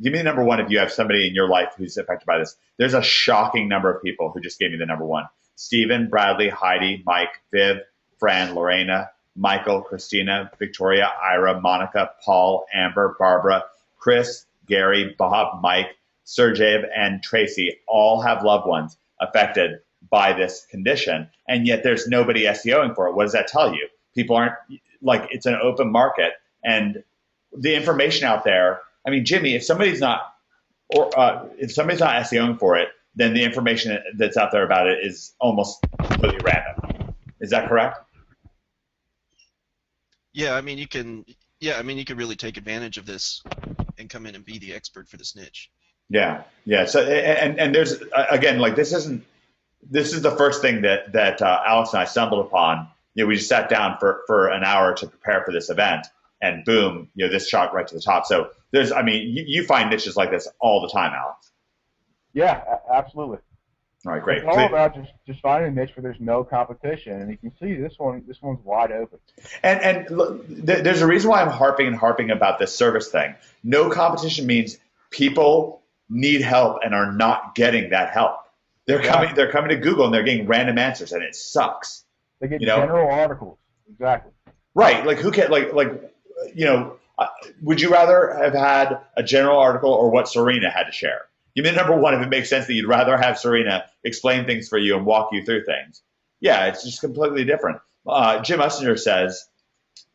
give me the #1 if you have somebody in your life who's affected by this. There's a shocking number of people who just gave me the #1. Stephen, Bradley, Heidi, Mike, Viv, Fran, Lorena, Michael, Christina, Victoria, Ira, Monica, Paul, Amber, Barbara, Chris, Gary, Bob, Mike, Sergeyev, and Tracy all have loved ones affected by this condition, and yet there's nobody SEOing for it. What does that tell you? People aren't, like, it's an open market, and the information out there, I mean, Jimmy, if somebody's not SEOing for it, then the information that's out there about it is almost completely random. Is that correct? Yeah, I mean, you can really take advantage of this and come in and be the expert for this niche. Yeah. So, and there's, again, like, this is the first thing that Alex and I stumbled upon. You know, we just sat down for an hour to prepare for this event, and boom, you know, this shot right to the top. So there's, I mean, you find niches like this all the time, Alex. Yeah, absolutely. All right, great. It's all about just finding a niche where there's no competition, and you can see this one's wide open. And look, there's a reason why I'm harping about this service thing. No competition means people need help and are not getting that help. They're coming to Google and they're getting random answers, and it sucks. They get general articles. Exactly. Right. Like, who can, like you know, would you rather have had a general article or what Serena had to share? Give me #1 if it makes sense that you'd rather have Serena explain things for you and walk you through things. Yeah, it's just completely different. Jim Ussinger says,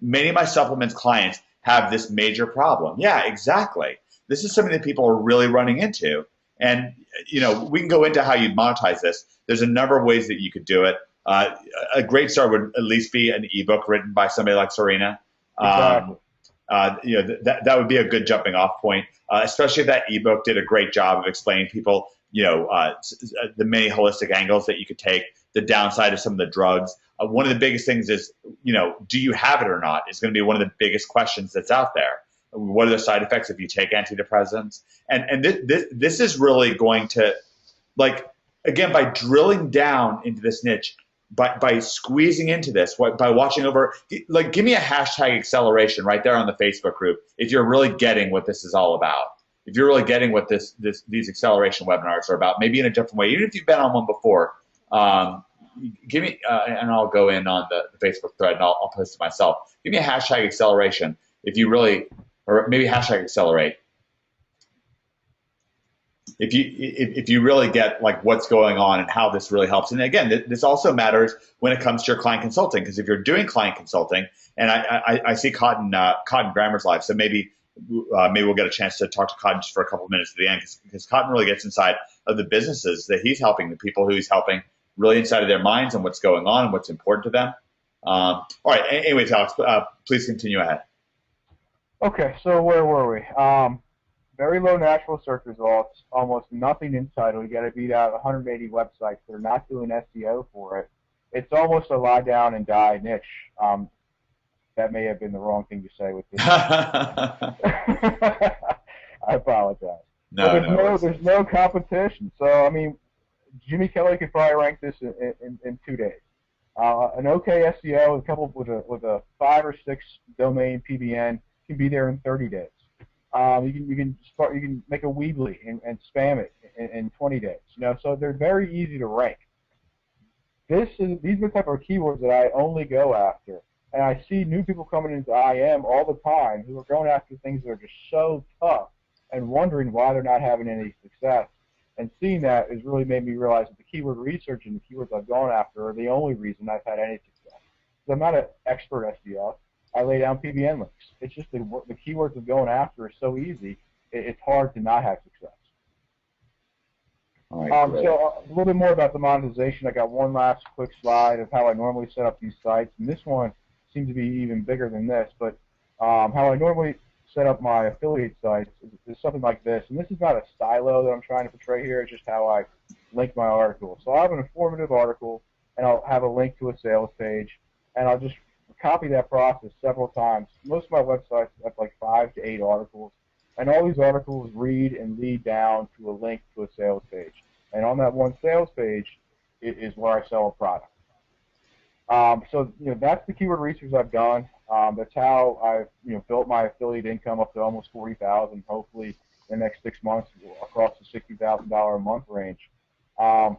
many of my supplements clients have this major problem. Yeah, exactly. This is something that people are really running into. And, you know, we can go into how you monetize this. There's a number of ways that you could do it. A great start would at least be an ebook written by somebody like Serena. Exactly. You know, that would be a good jumping off point, especially if that ebook did a great job of explaining people, you know, the many holistic angles that you could take, the downside of some of the drugs. One of the biggest things is, you know, do you have it or not is going to be one of the biggest questions that's out there. What are the side effects if you take antidepressants? And this is really going to, like, again, by drilling down into this niche, by squeezing into this, by watching over, like, give me a hashtag acceleration right there on the Facebook group if you're really getting what this is all about. If you're really getting what these acceleration webinars are about, maybe in a different way, even if you've been on one before, give me, and I'll go in on the Facebook thread and I'll post it myself. Give me a hashtag acceleration if you really, or maybe hashtag accelerate. If you really get, like, what's going on and how this really helps. And again, this also matters when it comes to your client consulting, because if you're doing client consulting, and I see Cotton Grammer's live, so maybe we'll get a chance to talk to Cotton just for a couple of minutes at the end, because Cotton really gets inside of the businesses that he's helping, the people who he's helping really inside of their minds and what's going on and what's important to them. All right. Anyways, Alex, please continue ahead. Okay, so where were we? Very low natural search results, almost nothing in title. You got to beat out 180 websites that are not doing SEO for it. It's almost a lie down and die niche. That may have been the wrong thing to say with this. I apologize. There's no competition. So I mean, Jimmy Kelly could probably rank this in 2 days. An okay SEO with a 5 or 6 domain PBN can be there in 30 days. You can make a Weebly and spam it in 20 days. So they're very easy to rank. These are the type of keywords that I only go after, and I see new people coming into IM all the time who are going after things that are just so tough and wondering why they're not having any success. And seeing that has really made me realize that the keyword research and the keywords I've gone after are the only reason I've had any success. So I'm not an expert SEO. I lay down PBN links. It's just the keywords I'm going after are so easy, it's hard to not have success. All right, so a little bit more about the monetization. I got one last quick slide of how I normally set up these sites. And this one seems to be even bigger than this. But how I normally set up my affiliate sites is something like this. And this is not a silo that I'm trying to portray here. It's just how I link my article. So I'll have an informative article, and I'll have a link to a sales page, and I'll just copy that process several times. Most of my websites have like 5 to 8 articles, and all these articles read and lead down to a link to a sales page. And on that one sales page is where I sell a product. So that's the keyword research I've done. That's how I've built my affiliate income up to almost $40,000. Hopefully, in the next 6 months, across the $60,000 a month range. You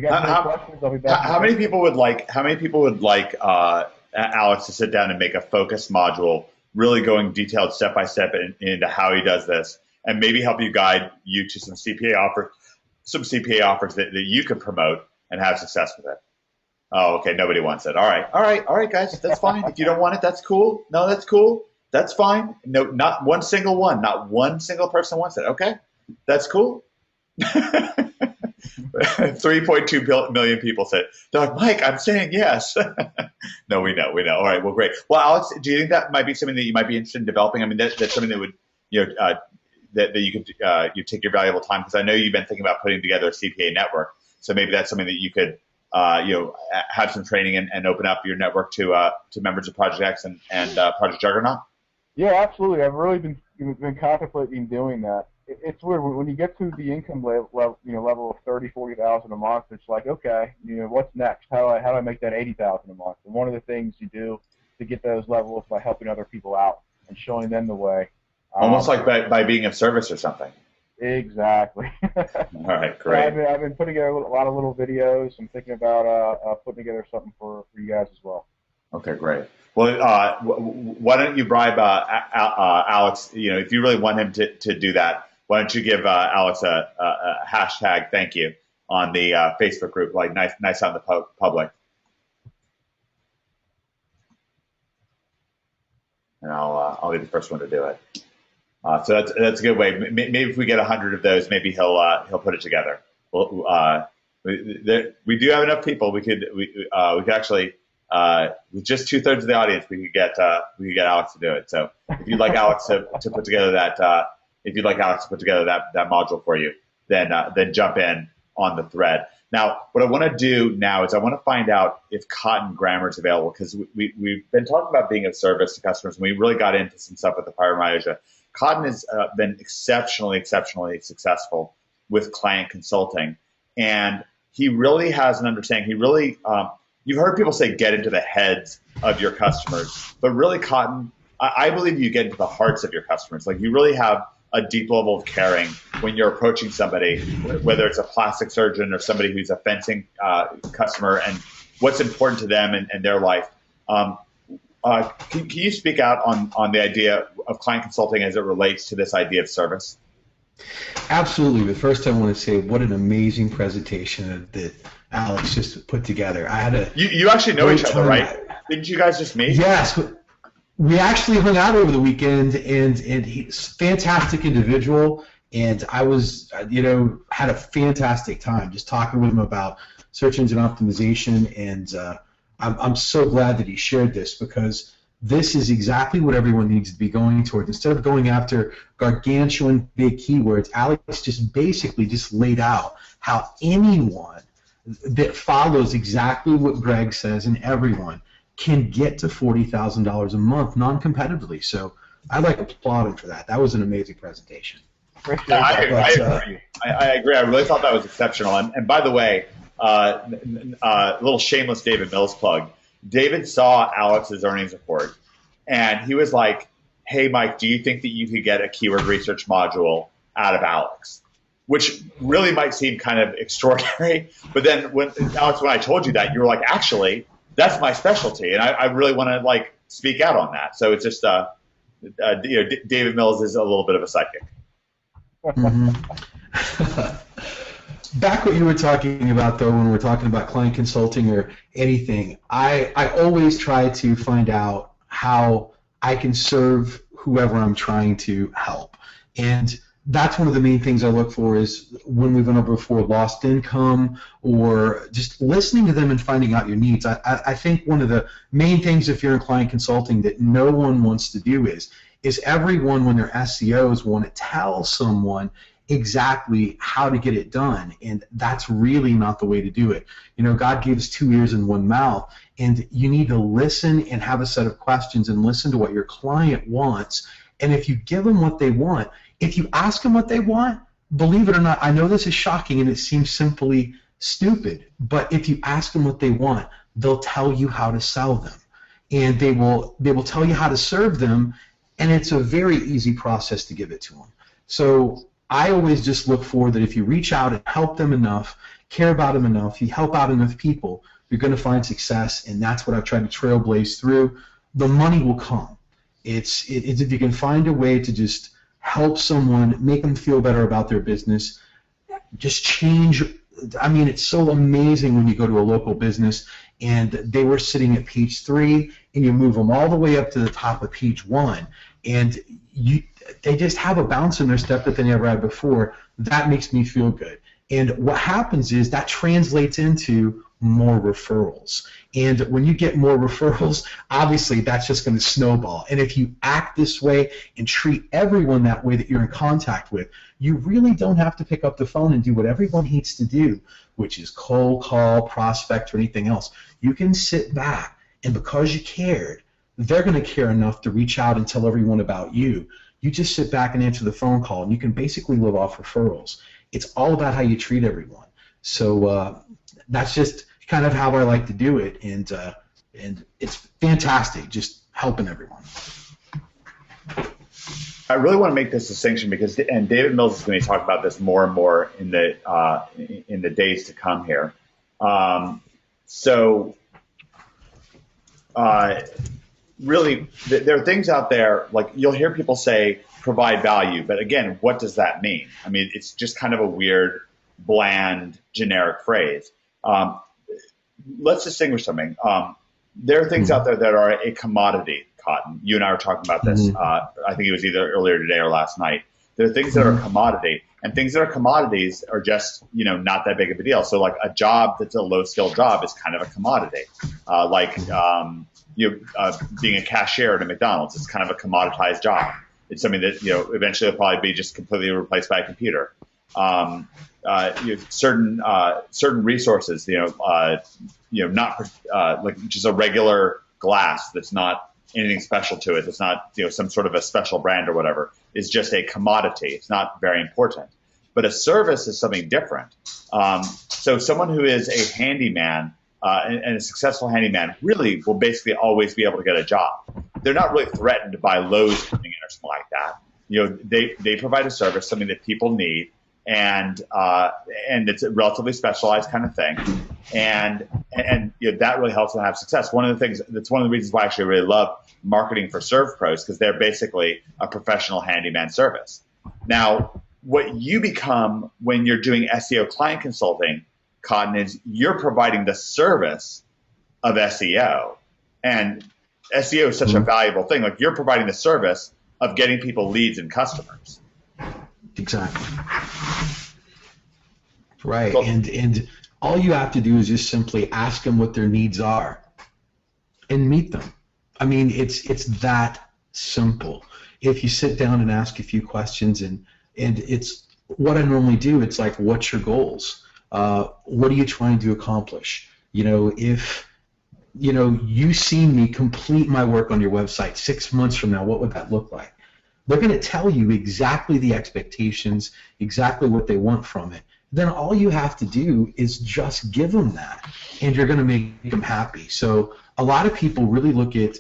guys have any questions? I'll be back. How many people would like? Alex to sit down and make a focus module, really going detailed step by step into how he does this, and maybe help you guide you to some CPA offers that you can promote and have success with it. Oh, okay. Nobody wants it. All right, guys. That's fine. If you don't want it, that's cool. No, that's cool. That's fine. No, not one single one. Not one single person wants it. Okay, that's cool. 3.2 million people said, they're like, Mike, I'm saying yes. No, we know. All right, well, great. Well, Alex, do you think that might be something that you might be interested in developing? I mean, that's something that would, that you could you take your valuable time, because I know you've been thinking about putting together a CPA network. So maybe that's something that you could, have some training and open up your network to members of Project X and Project Juggernaut. Yeah, absolutely. I've really been contemplating doing that. It's weird when you get to the income level of 30, 40,000 a month. It's like, okay, what's next? How do I make that 80,000 a month? And one of the things you do to get those levels by helping other people out and showing them the way. Almost like by being of service or something. Exactly. All right, great. So I've been putting together a lot of little videos. I'm thinking about putting together something for you guys as well. Okay, great. Well, why don't you bribe Alex? If you really want him to do that, why don't you give Alex a hashtag thank you on the Facebook group, like nice on the public. And I'll be the first one to do it. So that's a good way. Maybe if we get 100 of those, maybe he'll put it together. We do have enough people. We could actually with just 2/3 of the audience, we could get Alex to do it. So if you'd like Alex to put together that that module for you, then jump in on the thread. Now, what I want to do now is I want to find out if Cotton Grammar is available, because we've been talking about being of service to customers, and we really got into some stuff with the fibromyalgia. Cotton has been exceptionally successful with client consulting, and he really has an understanding. He really, you've heard people say get into the heads of your customers, but really Cotton, I believe you get into the hearts of your customers. Like, you really have a deep level of caring when you're approaching somebody, whether it's a plastic surgeon or somebody who's a fencing customer, and what's important to them and their life. Can you speak out on the idea of client consulting as it relates to this idea of service? Absolutely. But first, I want to say what an amazing presentation that Alex just put together. I had you actually know each other, right? Didn't you guys just meet? Yes. We actually hung out over the weekend, and he's a fantastic individual. And I was, had a fantastic time just talking with him about search engine optimization, and I'm so glad that he shared this, because this is exactly what everyone needs to be going towards. Instead of going after gargantuan big keywords, Alex just basically just laid out how anyone that follows exactly what Greg says, and everyone, can get to $40,000 a month non-competitively. So I'd like to applaud him for that. That was an amazing presentation. I agree. I really thought that was exceptional. And by the way, little shameless David Mills plug. David saw Alex's earnings report, and he was like, "Hey, Mike, do you think that you could get a keyword research module out of Alex?" Which really might seem kind of extraordinary. But then, Alex, when I told you that, you were like, "Actually, that's my specialty, and I really want to speak out on that." So it's just, David Mills is a little bit of a psychic. Mm-hmm. Back what you were talking about, though, when we're talking about client consulting or anything, I always try to find out how I can serve whoever I'm trying to help. And that's one of the main things I look for, is when we've went over before, lost income, or just listening to them and finding out your needs. I think one of the main things, if you're in client consulting, that no one wants to do is everyone, when they're SEOs, want to tell someone exactly how to get it done, and that's really not the way to do it. God gave us 2 ears and 1 mouth, and you need to listen and have a set of questions and listen to what your client wants. And if you give them what they want, if you ask them what they want, believe it or not, I know this is shocking and it seems simply stupid, but if you ask them what they want, they'll tell you how to sell them, and they will tell you how to serve them, and it's a very easy process to give it to them. So I always just look for that if you reach out and help them enough, care about them enough, you help out enough people, you're going to find success, and that's what I've tried to trailblaze through. The money will come. It's if you can find a way to just help someone, make them feel better about their business, just change. I mean, it's so amazing when you go to a local business and they were sitting at page 3 and you move them all the way up to the top of page 1, and they just have a bounce in their step that they never had before. That makes me feel good. And what happens is that translates into more referrals. And when you get more referrals, obviously that's just going to snowball. And if you act this way and treat everyone that way that you're in contact with, you really don't have to pick up the phone and do what everyone hates to do, which is cold call, prospect, or anything else. You can sit back, and because you cared, they're going to care enough to reach out and tell everyone about you. You just sit back and answer the phone call, and you can basically live off referrals. It's all about how you treat everyone. So that's just kind of how I like to do it, and it's fantastic, just helping everyone. I really want to make this distinction because, and David Mills is going to talk about this more and more in the days to come here. Really, there are things out there, like you'll hear people say provide value, but again, what does that mean? I mean, it's just kind of a weird, bland, generic phrase. Let's distinguish something. There are things out there that are a commodity, Cotton. You and I were talking about this. I think it was either earlier today or last night. There are things that are commodity, and things that are commodities are just, not that big of a deal. So like a job that's a low-skill job is kind of a commodity. Being a cashier at a McDonald's, it's kind of a commoditized job. It's something that eventually will probably be just completely replaced by a computer. Certain resources, not like just a regular glass that's not anything special to it, that's not some sort of a special brand or whatever, is just a commodity. It's not very important. But a service is something different. So someone who is a handyman and a successful handyman really will basically always be able to get a job. They're not really threatened by Lowe's coming in or something like that. They provide a service, something that people need, and it's a relatively specialized kind of thing, and that really helps them have success. One of the reasons why I actually really love marketing for ServPros, because they're basically a professional handyman service. Now, what you become when you're doing SEO client consulting, Cotton, is you're providing the service of SEO, and SEO is such a valuable thing. Like, you're providing the service of getting people leads and customers. Exactly. Right. Cool. And all you have to do is just simply ask them what their needs are and meet them. I mean, it's that simple. If you sit down and ask a few questions, and it's what I normally do, it's like, what's your goals? What are you trying to accomplish? If you see me complete my work on your website 6 months from now, what would that look like? They're going to tell you exactly the expectations, exactly what they want from it. Then all you have to do is just give them that, and you're going to make them happy. So a lot of people really look at,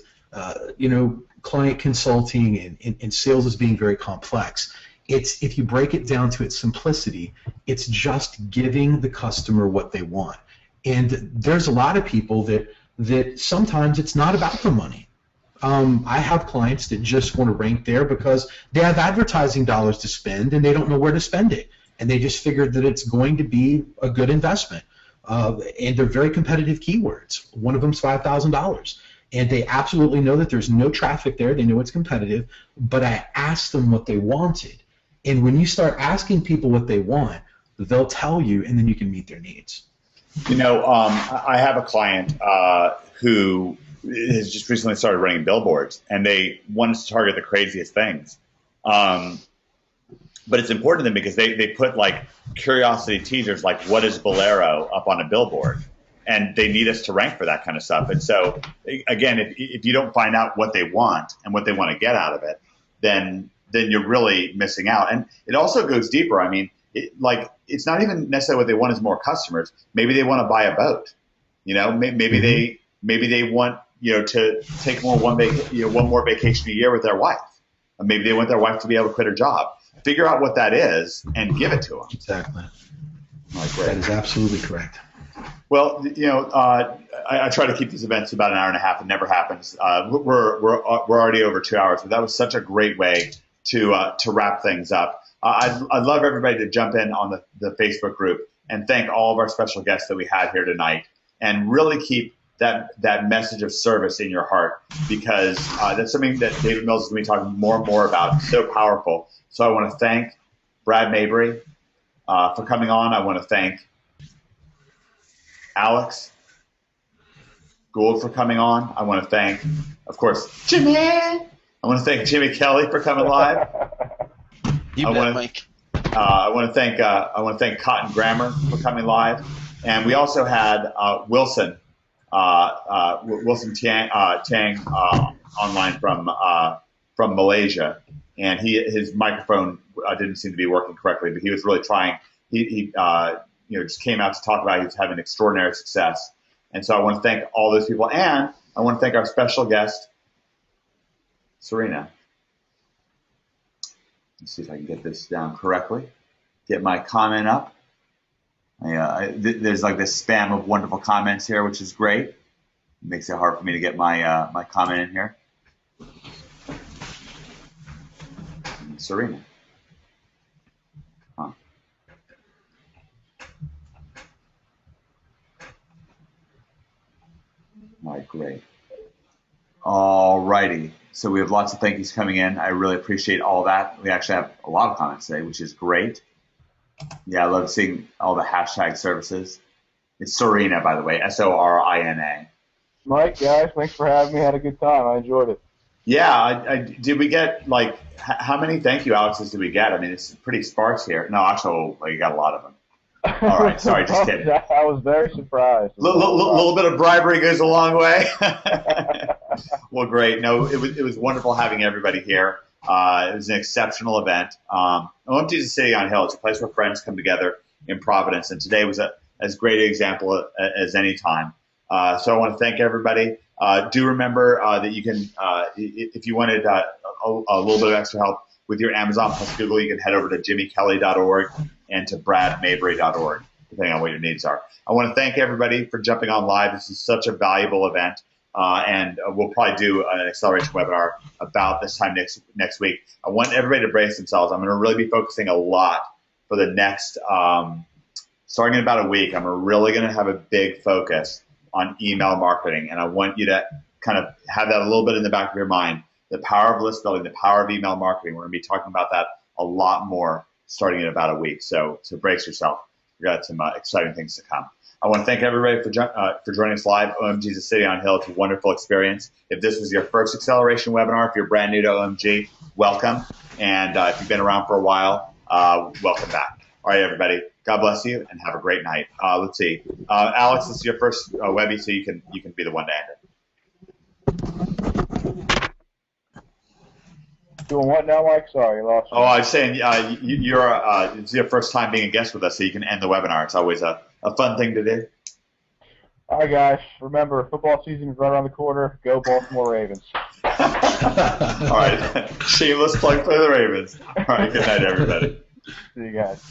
client consulting and sales as being very complex. If you break it down to its simplicity, it's just giving the customer what they want. And there's a lot of people that sometimes it's not about the money. I have clients that just want to rank there because they have advertising dollars to spend and they don't know where to spend it. And they just figured that it's going to be a good investment. And they're very competitive keywords. One of them's $5,000. And they absolutely know that there's no traffic there. They know it's competitive. But I asked them what they wanted. And when you start asking people what they want, they'll tell you, and then you can meet their needs. I have a client who has just recently started running billboards, and they wanted to target the craziest things. But it's important to them because they put like curiosity teasers like "What is Bolero?" up on a billboard, and they need us to rank for that kind of stuff. And so, again, if you don't find out what they want and what they want to get out of it, then you're really missing out. And it also goes deeper. I mean, it's not even necessarily what they want is more customers. Maybe they want to buy a boat. Maybe they want to take one more vacation a year with their wife. Or maybe they want their wife to be able to quit her job. Figure out what that is and give it to them. Exactly. Great. That is absolutely correct. Well, I try to keep these events about an hour and a half. It never happens. We're already over 2 hours, but that was such a great way to wrap things up. I'd love everybody to jump in on the Facebook group and thank all of our special guests that we had here tonight, and really keep that message of service in your heart, because that's something that David Mills is going to be talking more and more about. It's so powerful. So I want to thank Brad Mabry for coming on. I want to thank Alex Gould for coming on. I want to thank, of course, Jimmy. I want to thank Jimmy Kelly for coming live. You bet, Mike. I want to thank Cotton Grammar for coming live, and we also had Wilson Tang online from Malaysia, and his microphone didn't seem to be working correctly, but he was really trying. He just came out to talk about he was having extraordinary success, and so I want to thank all those people, and I want to thank our special guest, Serena. Let's see if I can get this down correctly. Get my comment up. There's like this spam of wonderful comments here, which is great. It makes it hard for me to get my my comment in here. Serena. Huh. All right, great. All righty. So we have lots of thank yous coming in. I really appreciate all that. We actually have a lot of comments today, which is great. Yeah, I love seeing all the hashtag services. It's Serena, by the way, Sorina. Mike, guys, thanks for having me. I had a good time. I enjoyed it. Yeah, did we get, like, how many thank you Alexes did we get? I mean, it's pretty sparse here. No, actually, you got a lot of them. All right, sorry, just kidding. I was very surprised. Little bit of bribery goes a long way. Well, great. No, it was wonderful having everybody here. It was an exceptional event. OMT is a city on a hill. It's a place where friends come together in Providence, and today was as great an example as any time. So I want to thank everybody. Do remember that you can, if you wanted a little bit of extra help with your Amazon plus Google, you can head over to jimmykelly.org and to bradmabry.org, depending on what your needs are. I want to thank everybody for jumping on live. This is such a valuable event. And we'll probably do an acceleration webinar about this time next week. I want everybody to brace themselves. I'm going to really be focusing a lot for the next, starting in about a week, I'm really going to have a big focus on email marketing. And I want you to kind of have that a little bit in the back of your mind, the power of list building, the power of email marketing. We're going to be talking about that a lot more starting in about a week. So brace yourself. We've got some exciting things to come. I want to thank everybody for joining us live. OMG is a city on a hill. It's a wonderful experience. If this was your first acceleration webinar, if you're brand new to OMG, welcome. And if you've been around for a while, welcome back. All right, everybody. God bless you and have a great night. Let's see. Alex, this is your first Webby, so you can be the one to end it. Doing what now, Mike? Sorry, I lost you. Oh, I was saying it's your first time being a guest with us, so you can end the webinar. It's always a fun thing to do. All right, guys. Remember, football season is right around the corner. Go Baltimore Ravens. All right. Shameless plug for the Ravens. All right. Good night, everybody. See you guys.